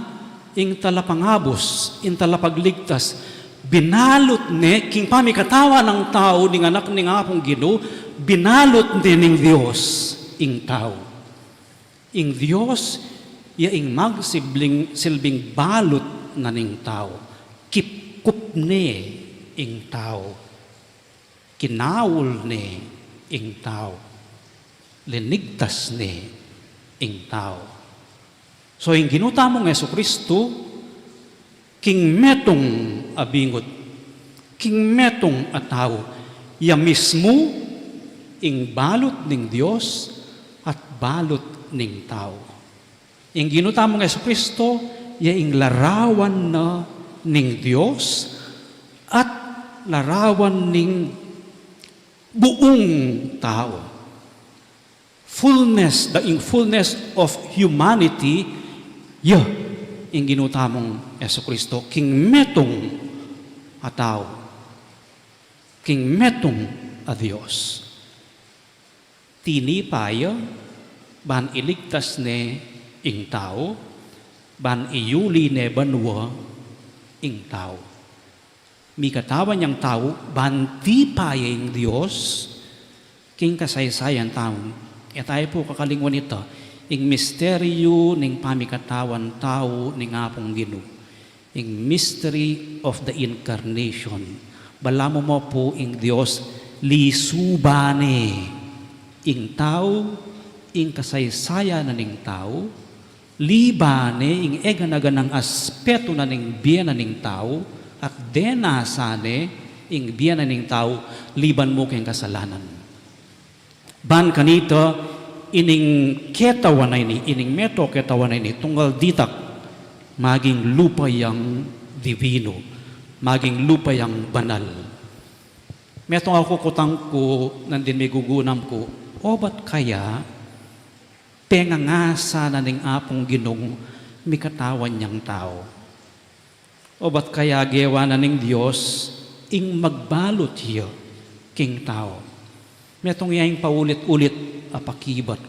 ing talapangabos, ing talapagligtas, binalot ni, king pamikatawa ng tao, ning anak ning apong Ginoo, binalot din ning Diyos, ing tao. Ing Diyos, ing silbing balot na ning tao. Kipkup ni, ing tao. Kinawol ni, ing tao. Linigtas ni, ing tao. So, yung ginutamong Yesu Kristo, king metong abingot, king metong ataw, ya mismo, ing balot ning Diyos, at balot ning tao. Yung ginutamong Yesu Kristo, ya ing larawan na ning Diyos, at larawan ning buong tao. Fullness of humanity, ing ginutamong Yesu Kristo, king metong ataw, king metong a Diyos. Tinipaya, ban iligtas ne ing tao, ban iyuli ne banwa ing tao. Mikatawan niyang tao, ban tipaya ing Diyos, king kasaysayan tao. E tayo po kakalingon ito, ing misteryo ning pamikatawan tao ning apong Ginoo. Ing mystery of the incarnation. Balamo mo po ing Dios lisubane ing tao, ing kasaysayan na ning tao, libane ing eganaganang aspeto na ning biyan na ning tao, at denasane ing biyan na ning tao, liban mo kayong kasalanan. Ban kanito, ining ketawanay ni, ining meto ketawanay ni, tunggal ditak, maging lupayang divino, maging lupayang banal. Metong ako kutang ko, nandin may gugunam ko, o ba't kaya, pengangasa na ning apong Ginong, mikatawan niyang tao. O ba't kaya gewa na ning Diyos, ing magbalot hiyo, king tao. Metong yaing paulit-ulit apakibat.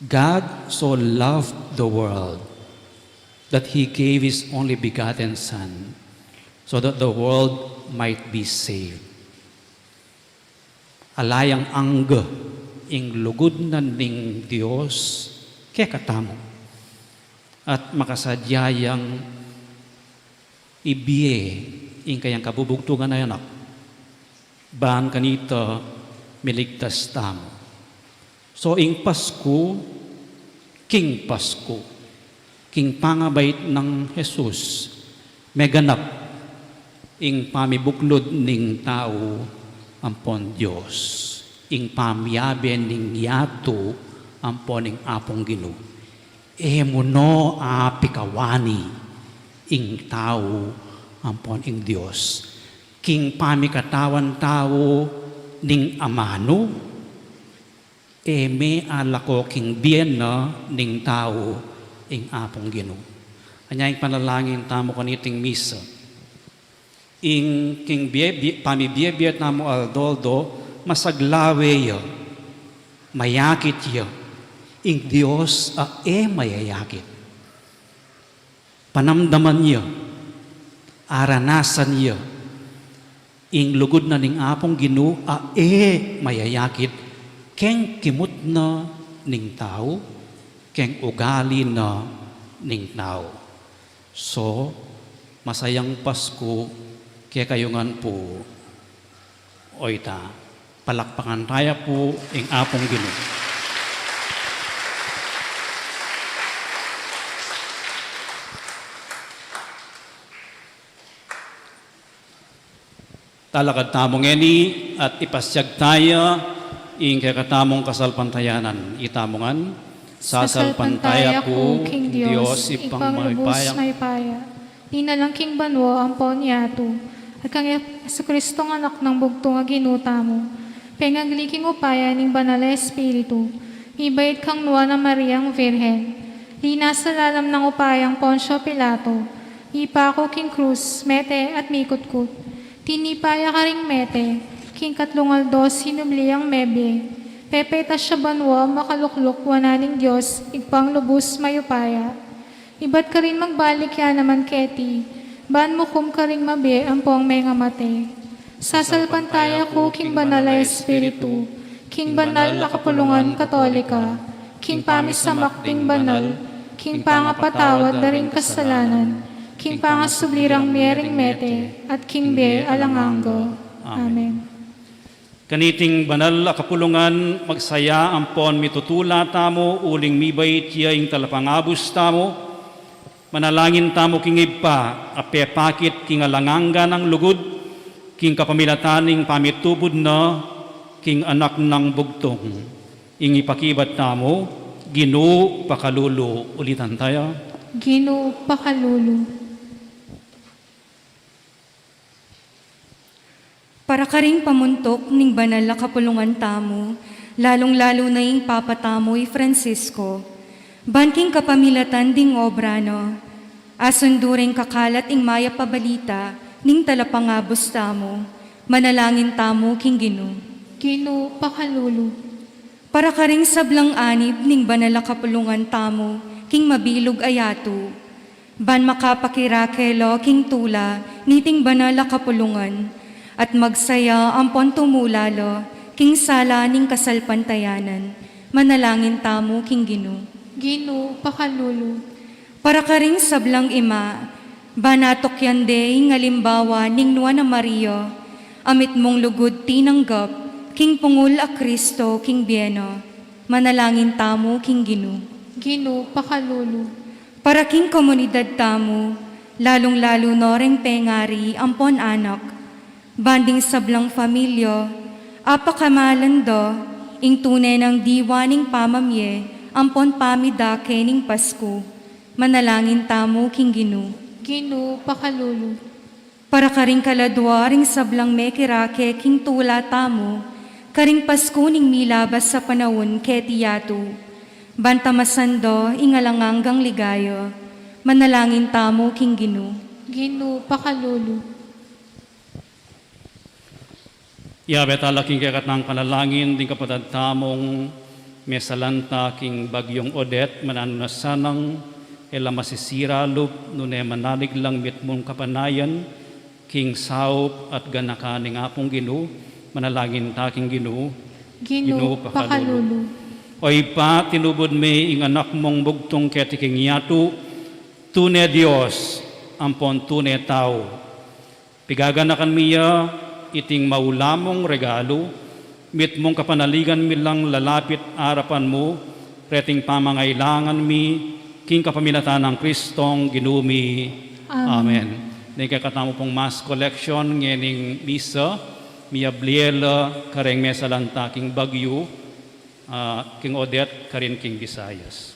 God so loved the world that He gave His only begotten Son so that the world might be saved. Alayang angga ing lugod na ning Diyos kaya katamo at makasadyayang ibiye ing kayang kabubugtungan na yanak baan kanita miligtas tamo. So ing Pasko, King Pasko, King pangabait ng Jesus, meganap ing pamibuklod ning tao ampon Dios, ing pamyabe ning yato ampon ing apong Ginoo. Emuno a pikawani ing tao ampon ing Dios. King pamikatawan tao ning amano, me alako king bien na ning tao ing apong Ginoo. Anya ing panalangin tamo kaniting misa. Ing king pamibiyebiyat namo aldoldo, masaglawe yo, mayakit yo. Ing Dios mayayakit. Panamdaman yo, aranasan yo, ing lugod na ning apong Ginoo mayayakit, keng kimot na ning tao, keng ugali na ning tao. So, masayang Pasko, kaya kayungan po, oita, palakpakan tayo po ing apong Ginoo. Talakad tamong eni at ipasyag tayo ing kakatamong kasalpantayanan. Itamongan, sasalpantaya ko, King Diyos, ipangmalubos ipangmaypayang may paya. Inalang King Banwo ang ponyato, at kang sa Kristong anak ng bugtong aginuta mo. Pengagliking upaya ning banal na Espiritu, ibait kang nuwa na Mariang Virhen. Lina sa lalam ng upayang Poncio Pilato, ipako King Cruz, Mete at Mikutkut. Tinipaya ka ring Mete, King Katlungal Dos, hinubliyang Mebe. Pepeta siya banwa, makalukluk, wananing Diyos, igpang lubos mayupaya. Iba't ka rin magbalik ya naman keti, ban mo kum ka ring mabi, ang pong may ngamate. Sasalpantaya ko, King Banal na Espiritu, King Banal na Kapulungan Katolika, King Pamisamak King Banal, King Pangapatawad na ring kasalanan, King Pangasublirang Miyering Mete, at King Be Alanganggo. Amen. Kaniting banal a kapulungan, magsaya ampon mitutula tamo, uling mibay tiya ing talapangabus tamo, manalangin tamo king ipa, apepakit king alanganga ng lugod, king kapamilataning pamitubod na, king anak ng bugtong, ing ipakibat tamo, Ginoo pakalulu, ulitan tayo. Ginoo pakalulu. Para karing pamuntok ning banal na kapulungan tamo, lalong-lalo na ing papatamoy Francisco, banking kapamilatan ding obra no, asunduring kakalat ing maya pabalita, ning talapangabos tamo, manalangin tamo king Ginoo. Ginoo pakalulu. Para karing sablang anib ning banal na kapulungan tamo, king mabilog ayato, ban makapakirakelo king tula, niting banal na kapulungan, at magsaya ampon tumulalo, king sala ning kasalpantayanan, manalangin tamo king Ginoo. Ginoo pakalulu. Para karing sablang ima, banatok yande ing alimbawa ning nuwa na Maria, amit mong lugod tinanggap, king pungul a Kristo king bieno, manalangin tamo king Ginoo. Ginoo pakalulu. Para king komunidad tamo, lalong-lalo no ring pengari ampon anak, banding sablang pamilya, apakamalan do, ing tunay ng diwaning pamamye, ampon pamidake ning Pasko, manalangin tamo king Ginoo. Ginoo pakalulu. Para karing kaladwa ring sablang mekirake king tula tamo, karing Pasko ning milabas sa panahon ketiyato, bantamasando ingalanganggang ligayo, manalangin tamo king Ginoo. Ginoo pakalulu. Yabet alaking kakat ng panalangin, din kapatid tamong mesalanta king bagyong Odet, mananunasanang ela masisira lup, nune manalig lang mitmong kapanayan, king saup at ganakaning apong Ginoo, manalangin ta king Ginoo. Ginoo pakalulu. Oy pa, tinubod me ing anak mong bugtong keti king yato, tune Dios, ampon tune tao. Pigaganakan miya, iting maulamong regalo, mit mong kapanaligan milang lalapit arapan mo, preting pamangailangan mi, king kapamilatan ng Kristong Ginoo mi. Amen. Nakakatamo pong mass collection ngening misa, miyabliela kareng mesalanta king Bagyo, king Odette karin king Visayas.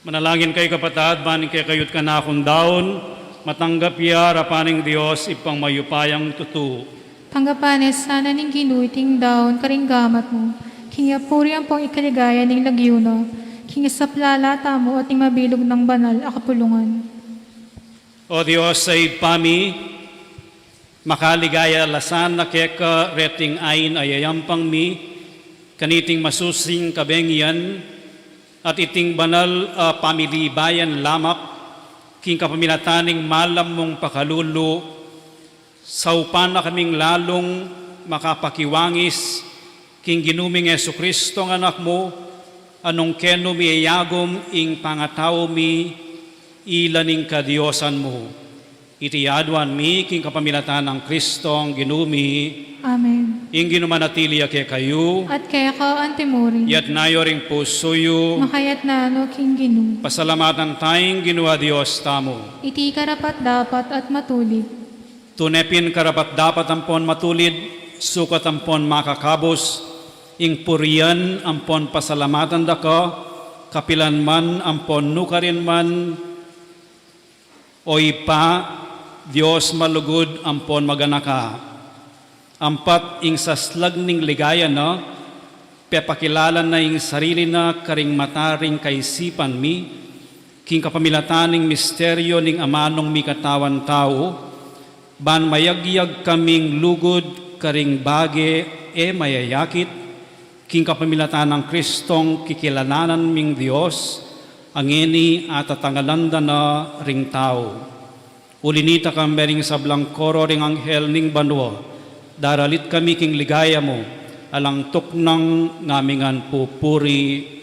Manalangin kay kapatad, banin kay kayot ka na akong daon, matanggap ya rapaning Diyos ipang mayupayang tutu. Tanggapanes sana ning ginuiting daon karinggamat mo, kingapuri ang pong ikaligaya ning lagyuno, kingasaplalata mo at ning mabilog ng banal akapulungan. O Diyos ay pami, makaligaya lasan na keka reting ain ayayampang mi, kaniting masusing kabengyan, at iting banal pamilibayan lamak, king kapamilataning malam mong pakalulo, saupan na kaming lalong makapakiwangis, king ginuming Yesu Kristo ng anak mo, anong keno miayagom ing pangatao mi, ilaning kadiosan mo. iti adwan mi king kapamilatan ng Kristong ginumi, Amen. ing ginumanatili ke kayo, At kaya ko antimuri, yat nayo ring pusoyo, makayat na ano king ginu. pasalamatan tayong ginua Dios tamo. Iti karapat dapat at matulid. Tunepin karapat dapat ampon matulid, sukat ampon makakabos, ing purian ampon pasalamatan daka, kapilan man ampon nukarin man, oy pa, Diyos malugod ampon maganaka. Ampat ing saslag ning ligaya na, pepakilalan na ing sarili na karing mataring kaisipan mi, king kapamilatan ning misteryo ning amanong mi katawan tao, ban mayagyag kaming lugod karing bage mayayakit, king kapamilatan ng Kristong kikilalanan ming Diyos, angeni at tatangalanda na ring tao. Ulinita kami ring sablang koro ring anghel ning banwa, daralit kami king ligaya mo, alang tuknang ngamingan pupuri.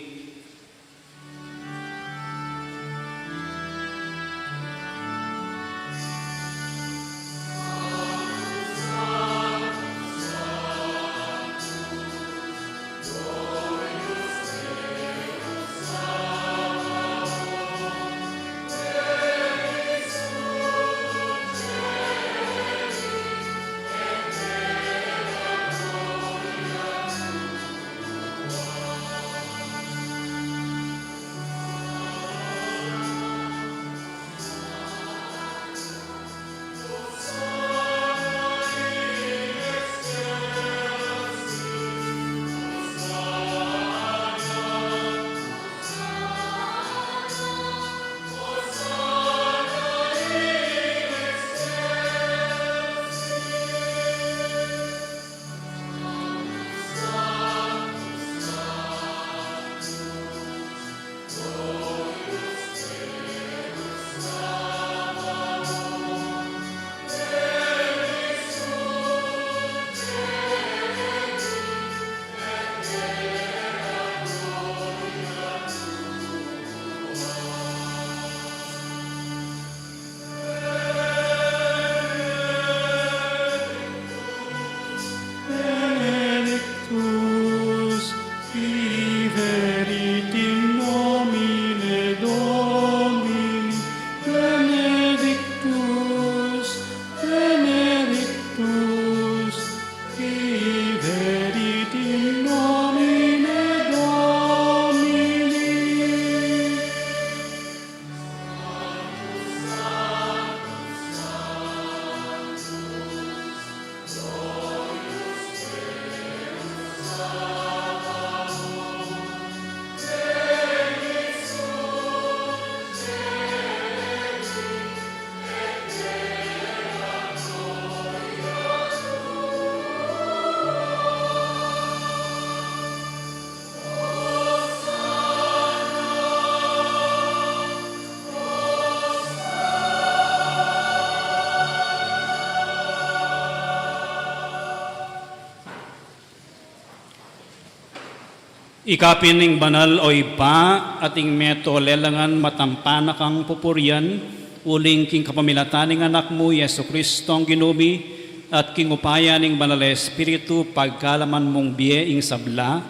Ikapining banal o ipa ating meto lelangan matampanak ang pupurian uling king kapamilataning anak mo Yesu Kristong ginumi at king upayaning banal Espiritu pagkalaman mong biye ing sabla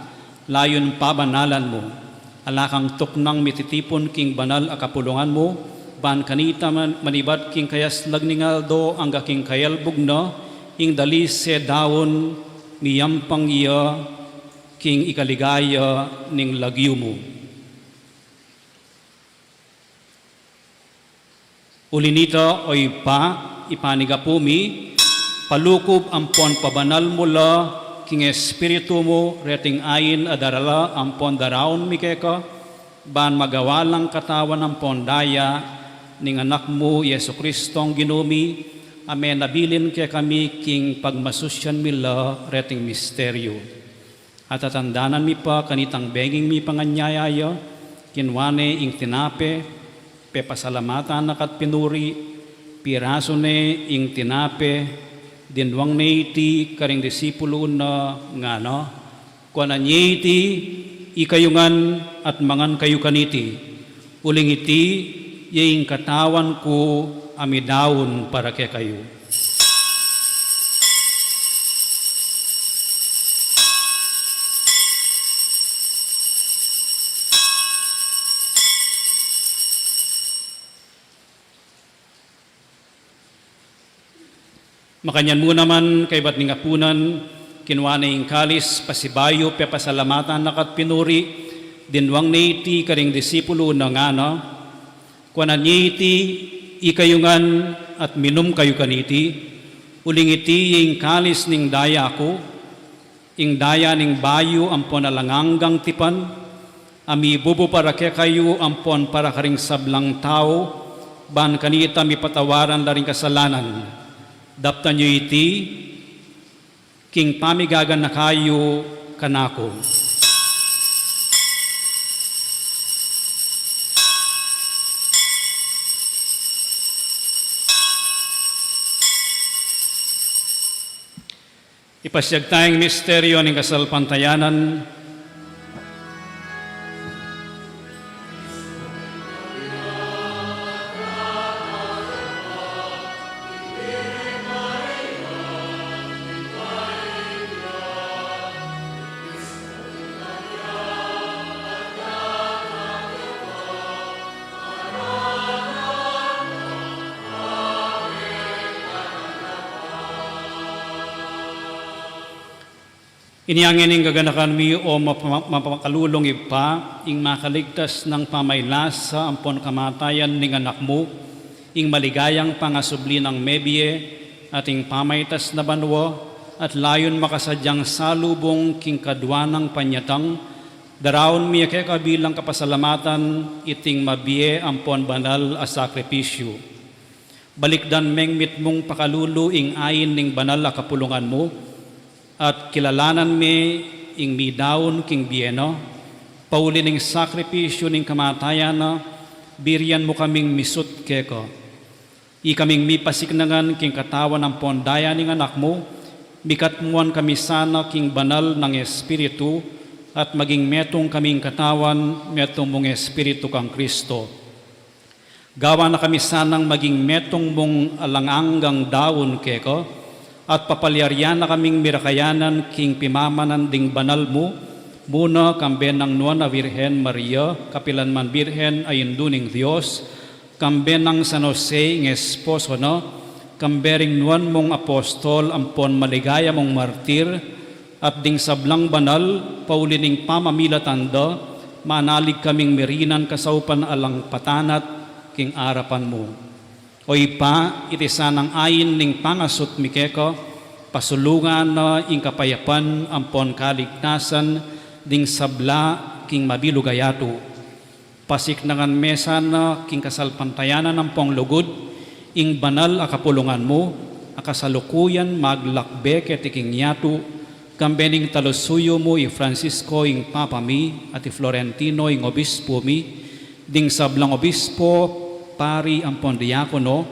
layon pabanalan mo alakang tuknang mititipon king banal akapulungan mo ban kanita manibat king kayaslag ning aldo ang king kayalbog na ing dali se dawon miyampang iya king ikaligaya ning lagyo mo. Ulinita oy pa ipanigapumi, palukob ampon pabanal mula king espiritu mo reting ayin adarala ampon daraon mikeka, ban magawalang katawan ampon daya ning anak mo Yesu Kristong ginumi, amen nabilin kay kami king pagmasusyan mila reting misteryo. At tatandanan mi pa kanitang benging mi panganyayaya, kinwane ing tinape, pepasalamatan nakat pinuri, piraso ne ing tinape, dinwang ne iti karing disipulo na nga no, kuana nye iti ikayungan at mangan kayo kaniti, uling iti yung katawan ko amidawon para kay kayo. Makanyan mo naman kay ba't ningapunan, kinuha na yung kalis, pasibayo, pasalamatan nakat pinuri, dinwang naiti karing disipulo na nga na, kuwanan niti, ikayungan at minum kayo kaniti, uling iti yung kalis ning daya ko, ing daya ning bayo ampon alanganggang tipan, ami bubo para kaya kayo ampon para karing sablang tao, ban kanita mi patawaran laring kasalanan. Daptan nyo iti, king pamigagan na kayo kanako. Ipasyag tayong misteryo ng kasalpantayanan. Iniangin ng gaganakan mi o mapakalulong ipa, ing makaligtas ng pamaylasa ampon kamatayan ning anak mo, ing maligayang pangasubli ng mebye, at ing pamaytas na banwa, at layon makasadyang salubong king kadwa ng panyatang, darawon mi kay kabilang kapasalamatan, iting mabie ampon banal a sakripisyo. Balikdan mengmit mong pakalulu ing ayin ning banal a kapulungan mo, at kilalanan mi ing midaon king bieno, pauli ning sakripisyo ning kamatayan na, birian mo kaming misut keko. Ikaming mipasiknangan king katawan ng pondaya ning anak mo, mikatmuan kami sana king banal ng Espiritu, at maging metong kaming katawan, metong mong Espiritu kang Kristo. Gawa na kami sanang maging metong mong alanganggang daon keko, at papalyaryan na kaming mirakayanan king pimamanan ding banal mo, muna kambe ng nuan na Virhen Maria, kapilan man Virhen ayunduning Diyos, kambe ng San Jose ng esposo no, kambe ring nuan mong apostol ampon maligaya mong martir, at ding sablang banal, paulining pamamilatanda, manalig kaming mirinan kasaupan alang patanat king arapan mo. O ipa, iti sanang ayin ning pangasot mikeko, pasulungan na ing kapayapan ampon kaligtasan, ding sabla king mabilugayato. Pasiknangan mesa na king kasalpantayanan ampong lugod, ing banal a kapulungan mo, akasalukuyan maglakbe ket iking yato, kambening talusuyo mo i Francisco ing Papa mi, at i Florentino ing obispo mi, ding sablang obispo, pari ampon diakono,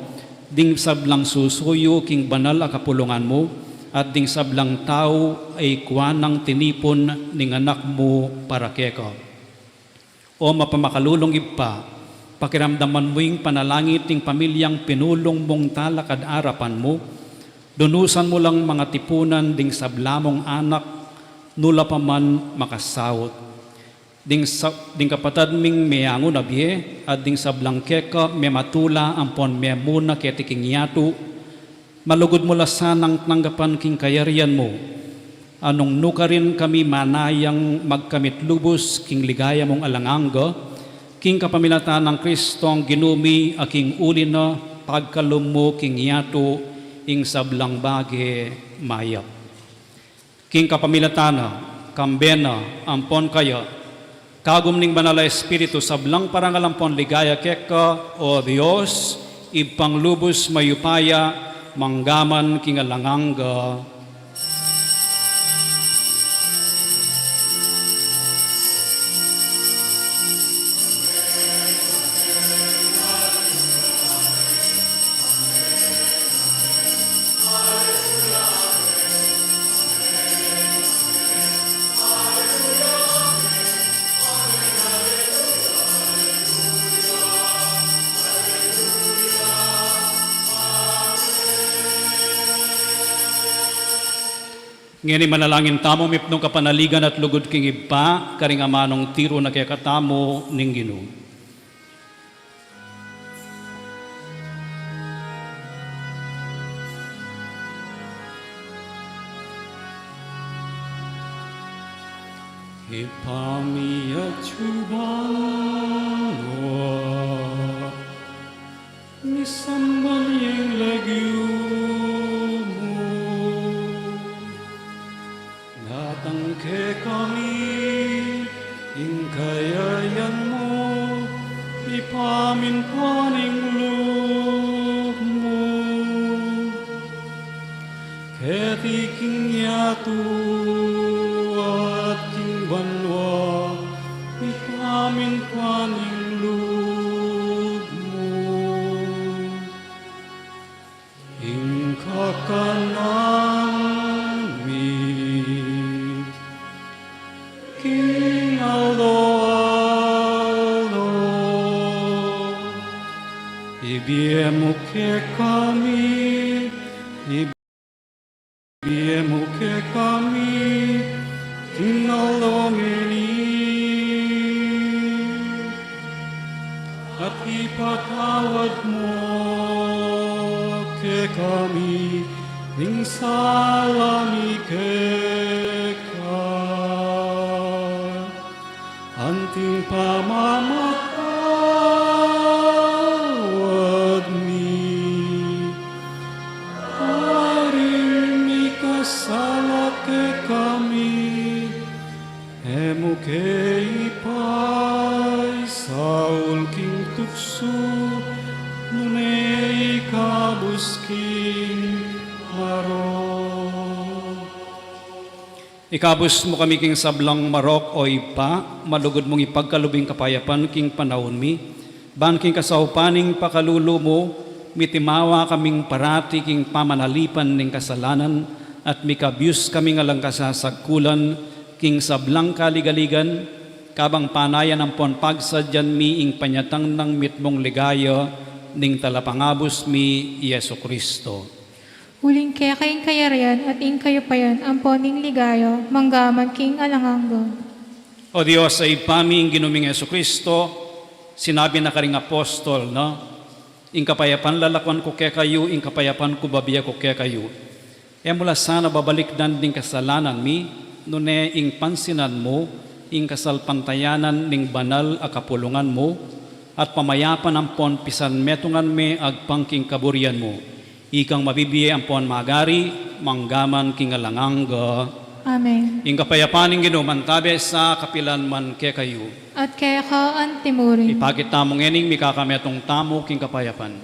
ding sablang susuyo king banal a kapulungan mo, at ding sablang tao ay kuwanang tinipon ning anak mo para keko. O mapamakalulong ipa, pakiramdaman mo yung panalangit ting pamilyang pinulong mong talakad arapan mo, dunusan mo lang mga tipunan ding sablamong anak, nula pa man makasawot. Ding kapatad ming meyango na biye, at ding sablang keka me matula ampon me muna ketiking yato, malugod mo lasanang tanggapan king kayarian mo, anong nukarin kami manayang magkamit lubos king ligaya mong alanganga, king kapamilatan ng Kristong ginumi aking uli na pagkalum mo king yato, ing sablang bage mayap. King kapamilatana, kambena, ampon kaya, kagum ning banal na Espiritu sablang parangalampon ligaya keka, o Dios, ipanglubos mayupaya, manggaman kingalanganga. Ngini manalangin tamo mipnong kapanaligan at lugod king iba, karing amanong tiro na kaya katamo ning Ginoo. Ipamia chubangwa Nisamban yang lagyumu Datang ke kami Ingkayayan mo Ipamin paning loob mo Ketiking yatu at king banwa Ipamin paning loob mo Ingkakanan mi King alo Ibiemu ke kami Ibiemu ke kami King alomini At ipatawad mo ke kami Ning salami ke ka Anting pamamatawad mi Haring ikasala ke kami Emu ke ipay Saul king tukso Nunay kabusking marok Ikabus mo kami king sablang marok o ipa Malugod mong ipagkalubing kapayapan king panahon mi Ban king kasaupaning pakalulo mo Mitimawa kaming parati king pamanalipan ning kasalanan At mikabyus kami nga lang kasasagkulan King sablang kaligaligan, kabang panayan ang pon pagsadyan mi ing panyatang ng mitmong ligaya, ning talapangabos mi Yesu Kristo. Huling kaya kayong kayarian at ing kayo payan ang poning ligayo, manggaman king alanganggo. O Diyos, sa ipami ing ginuming Yesu Kristo, sinabi na karing apostol, no? Ing kapayapan lalakwan ko kaya kayo, ing kapayapan ko babiya ko kaya kayo. E mula sana babalik dan ding kasalanan mi, nune ing pansinan mo, ing kasalpantayanan ning banal a kapulungan mo, at pamayapan ang pon pisan metungan me agpangking kaburian mo. Ikang mabibiye ang pon magari, manggaman king alangangga. Amen. Ing kapayapaning ginumantabe sa kapilan man ke kayo. At kaya ka ang timurin. Ipakit tamong ening mikakametong tamo king kapayapan.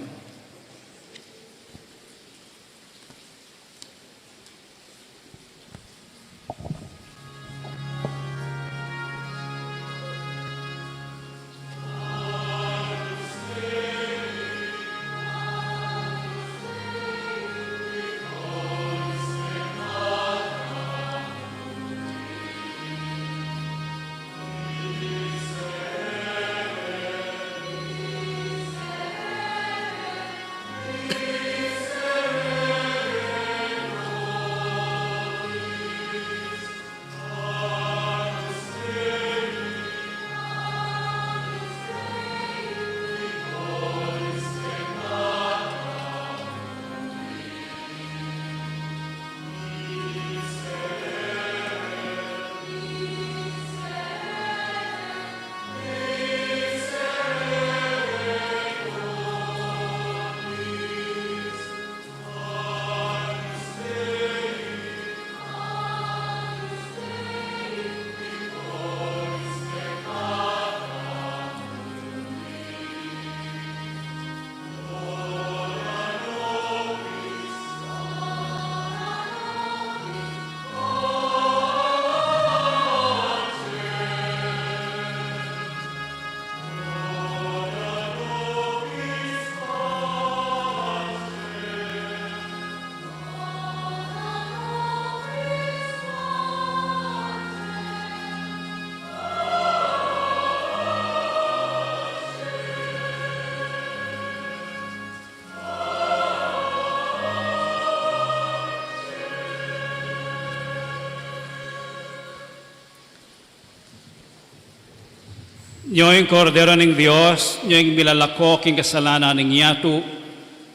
Nyo'y kordero ng Diyos, nyo'y milalako king kasalanan ng yato,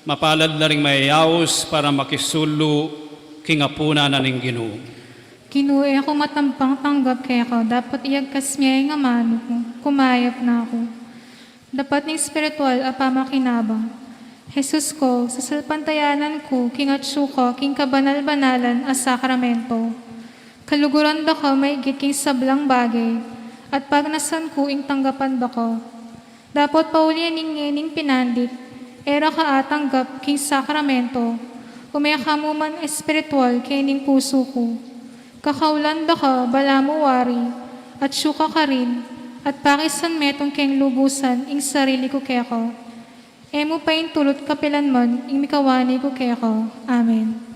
mapalad na rin mayayaos para makisulo king apuna na ng Ginoo. Kinuha ako matampang tanggap kaya ko, dapat iyagkas niya yung amano ko, kumayap na ako. Dapat ng spiritual apamakinabang. Jesus ko, sa salpantayanan ko, king atsu ko, king kabanal-banalan a sakramento. Kaluguran da ko may king sablang bagay, at pag nasan ko ing tanggapan da ko. Dapat paulian ning pinandit, era ka atanggap king sakramento, umaya ka mo man espiritual kay ning puso ko. Kakaulan da ka, bala mo wari, at syuka ka rin, at pakisan metong keng lubusan ing sarili ko kaya ko. Emo pa yung tulot kapilan man, ing mikawani ko kaya ko. Amen.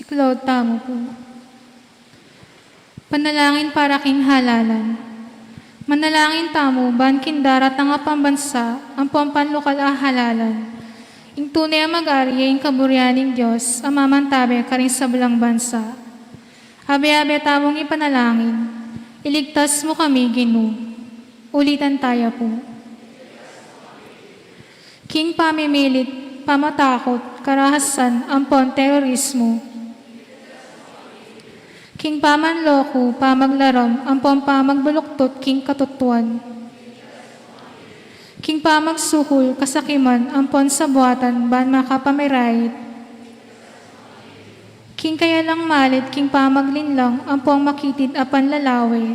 Si Claude, tamo po. Panalangin para king halalan. Manalangin tamo, ban kindarat nga pambansa, ang pampanlokal halalan. Ing tunay ang mag-ari, ing kaburyaning Diyos, ang mamantabe karing sa belang bansa. Abe-abe tamong ipanalangin, iligtas mo kami, Ginu. Ulitan tayo po. King pamimilit, pamatakot, karahasan, ampon, terorismo. King pamanloko, pamaglaram, ampon pamagbuluktot, king katutuan. King pamagsuhol, kasakiman, ampon sa buhatan, ban makapamirait. King kaya lang malit, king pamaglinlang, ampong makitid apan lalawi.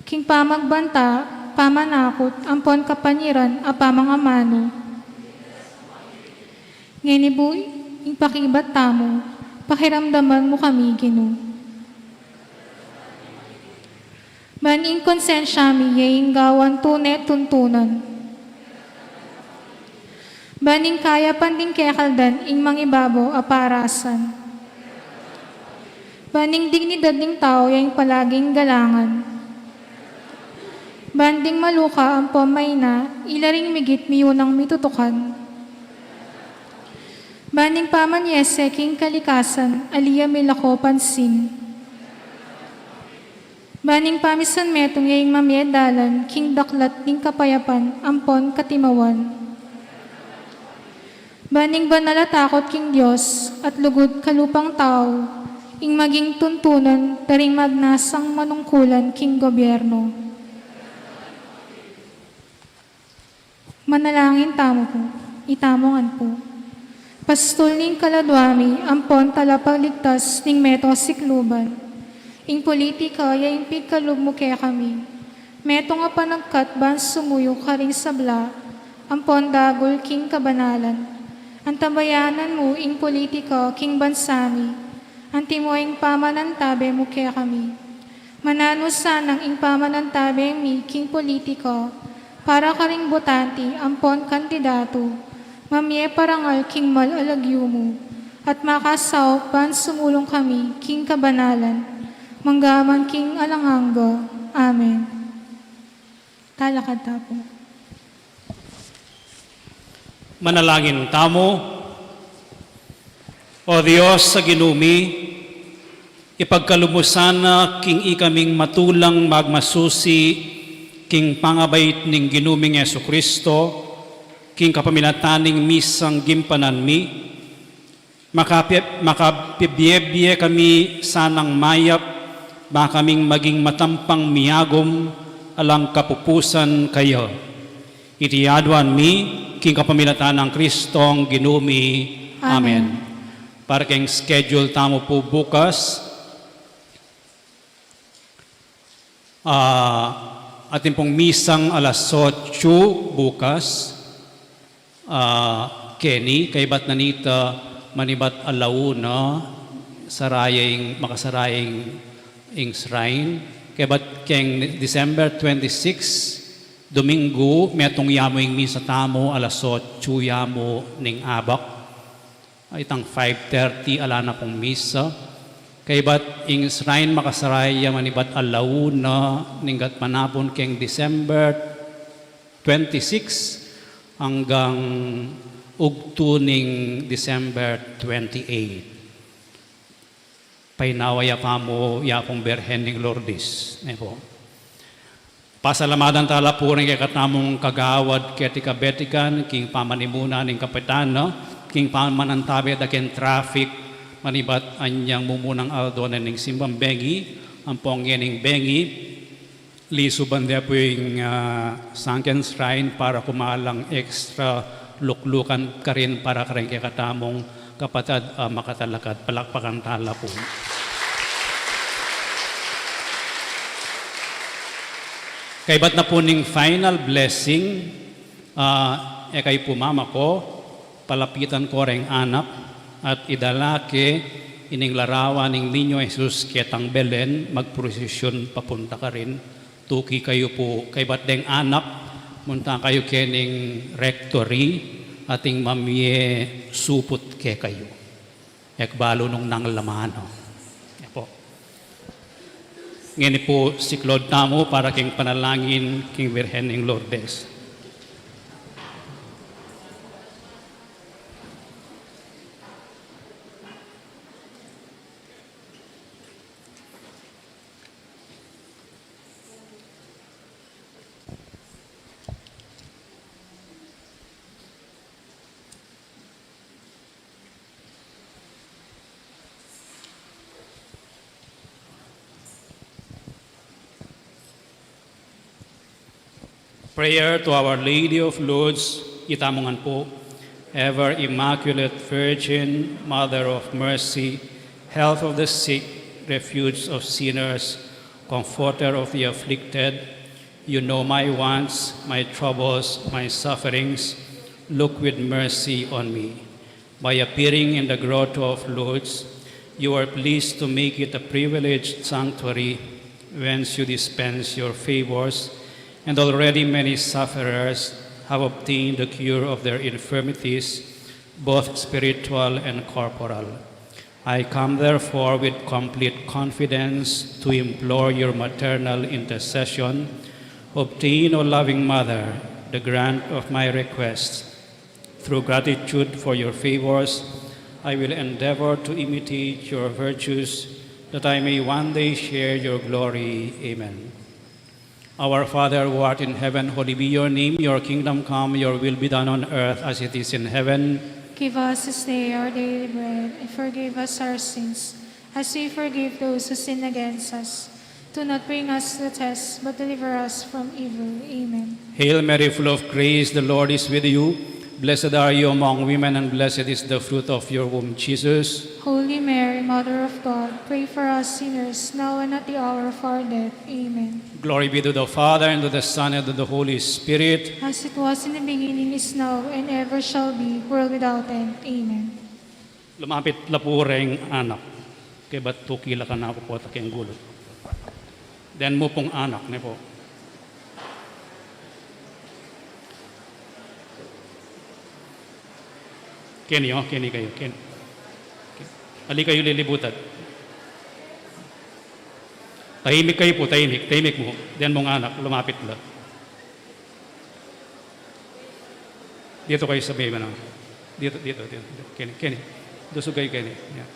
King pamagbanta, pamanakot, ampon kapanyiran, apamang amano. Ngenibu, ing pakibat tamo, pakiramdaman mo kami, Ginu. Maning konsensyami, yaing gawan tunay tuntunan. Baning kaya panding kekaldan, ing mangibabo aparasan. Baning dignidad ng tao, yaing palaging galangan. Banding maluka ang pamayna, ilaring migit miyunang mitutukan. Baning pamanyese, king kalikasan, aliya milako pansin. Baning pamisan metong yaing mamyedalan, king daklat ning kapayapan, ampon katimawan. Baning banalatakot king Diyos at lugod kalupang tao, ing maging tuntunan, taring magnasang manungkulan king gobyerno. Manalangin tamo po, itamongan po. Pastol ning kaladwami, ampon talapagligtas ning meto sikluban. Ing politika, yaing pigkalub mo kaya kami. Meto nga panagkat ban sumuyo karing sabla, ampon dagol king kabanalan. Ang tabayanan mo, ing politika, king bansami, ang timoing pamanantabe mo kaya kami. Manano sanang ing pamanantabe mi, king politika, para karing botanti, ampon kandidato, mamye parangal king malalagyo mo, at makasaw pan sumulong kami, king kabanalan, manggaman king alanganga. Amen. Talakad tapo. Manalangin tamo. O Diyos sa ginumi, ipagkalumusan na king ikaming matulang magmasusi, king pangabait ning ginuming Yesu Kristo, king kapamilataning misang gimpanan mi, makapibiyebye kami sanang mayap, makaming maging matampang miyagom, alang kapupusan kayo. Itiadwan mi, king kapamilatan ng Kristong ginumi. Amen. Para kayong schedule tamo po bukas, atin pong misang alas 8 bukas, Kenny, kay ba't nanita manibat alauna, makasaraying ing shrine, kay ba't kayong December 26, Domingo, metong yamo yung misa tamo, alas 8, yamo ning abak. Itang 5:30, ala na pong misa. Kay ba't ing shrine makasaraya manibat alauna, ninggat manapon keng December 26, hanggang ugto ning December 28. Painawaya pa mo, yapong Berhen ning Lourdes. Po. Pasalamadan tala po rin kay katamong kagawad ketika betikan, king pamanimuna ning kapitan, no? King pamanantabi da ken traffic, manibat anyang mumunang aldo na ning simbang bengi, ang pongyan ning bengi, lisuban dia po yung sunken shrine para kumalang extra luklukan ka rin para karing kay katamong kapatid makatalakad, palakpakan tala po. Kay ba't na po ning final blessing, kay pumama ko, palapitan ko ring anak, at idalake, ining larawan ning ninyo Jesus ketang Belen, magprosesyon papunta ka rin, tuki kayo po, kay ba't deng anak, munta kayo kening rectory, ating mamye supot ke kayo. ekbalo nung nanglamano. Yan po. Ngayon po si Claude Tamo para king panalangin king Virgen ng Lourdes. Prayer to Our Lady of Lourdes, itamungan po, Ever Immaculate Virgin, Mother of Mercy, Health of the sick, Refuge of sinners, Comforter of the afflicted, you know my wants, my troubles, my sufferings. Look with mercy on me. By appearing in the grotto of Lourdes, you are pleased to make it a privileged sanctuary whence you dispense your favors, and already many sufferers have obtained the cure of their infirmities, both spiritual and corporal. I come therefore with complete confidence to implore your maternal intercession. Obtain, O loving Mother, the grant of my requests. Through gratitude for your favors, I will endeavor to imitate your virtues, that I may one day share your glory. Amen. Our Father who art in heaven, holy be your name. Your kingdom come, your will be done on earth as it is in heaven. Give us this day our daily bread, and forgive us our sins, as we forgive those who sin against us. Do not bring us to the test, but deliver us from evil. Amen. Hail Mary, full of grace, the Lord is with you. Blessed are you among women, and blessed is the fruit of your womb, Jesus. Holy Mary, Mother of God, pray for us sinners, now and at the hour of our death. Amen. Glory be to the Father, and to the Son, and to the Holy Spirit. As it was in the beginning, is now, and ever shall be, world without end. Amen. Lumapit lapureng anak. Kaya ba't tukila ka na po at aking gulot? Den mo pong anak ne po. Kenny, oh, Kenny kayo, Kenny. Ali kayo lilibutan. Tahimik kayo po, tahimik mo. Den mong anak, lumapit lang. Dito kayo sa baby na. Dito. Kenny. Dusog kayo, Kenny. Yeah.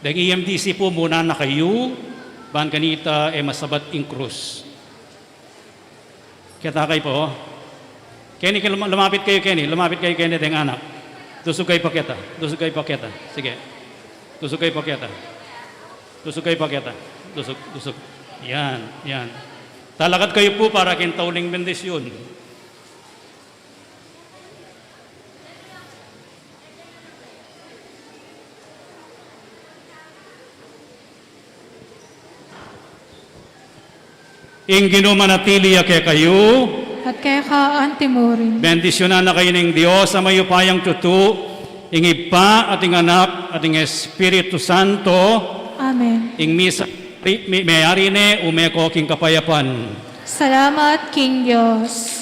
Dahil EMDC po muna na kayo, ban kanita masabat in krus. Kaya takay po. Kenny, lumapit kayo, Kenny. Lumapit kayo, Kenny, deng anak. Dusog kayo paketa. Sige. Dusog kayo paketa. Dusog. Yan. Talakad kayo po para kintauling bendisyon. Ingino manatili kaya kayo. At kaya ka antimorin. Bendisyonan na kayo ng Diyos sa mayupayang tutu, ing Ipa, ating anak, ating Espiritu Santo, Amen. ing misa, may-ari ne, umeko king kapayapan. Salamat, King Diyos.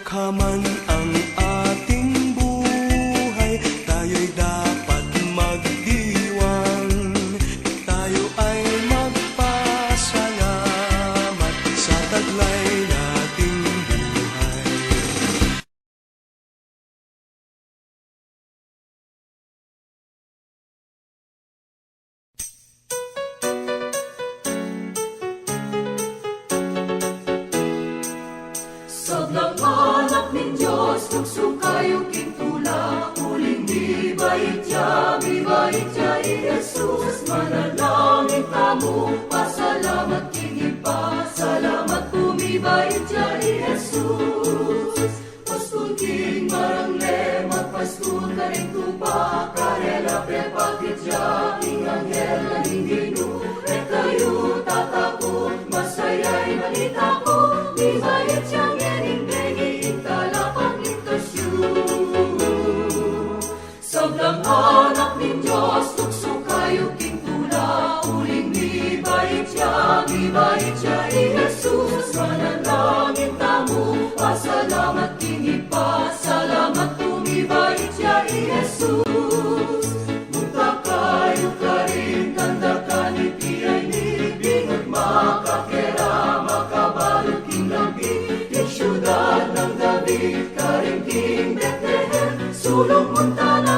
Kaman ang ating buhay, tayo'y dapat magdiwang. Tayo ay magpasalamat sa taglay nating buhay. Sablang anak nin Diyos, nagsukayo kintula, uling bibait ya Jesus. Manalangin tamo, pasalamat kinipa, salamat bumibait ya Jesus. Paskul king marangle, magpaskul ka rin tupa, karela pepakit ya, ing anghel na hinginu, et kayo tatakot, masaya'y malita ko, bibait siyang sablang anak nin Diyos, tukso kayo kintula, uling bibait ya Jesus. Manalangin tamo, pasalamat kinipa, salamat bumibait ya Jesus. Munta kayo ka rin, kanda ka ni Piyay ni Bingag, makakera, makabalog king lambi, yung syudad ng David, karing king Bethlehem, sulong munta na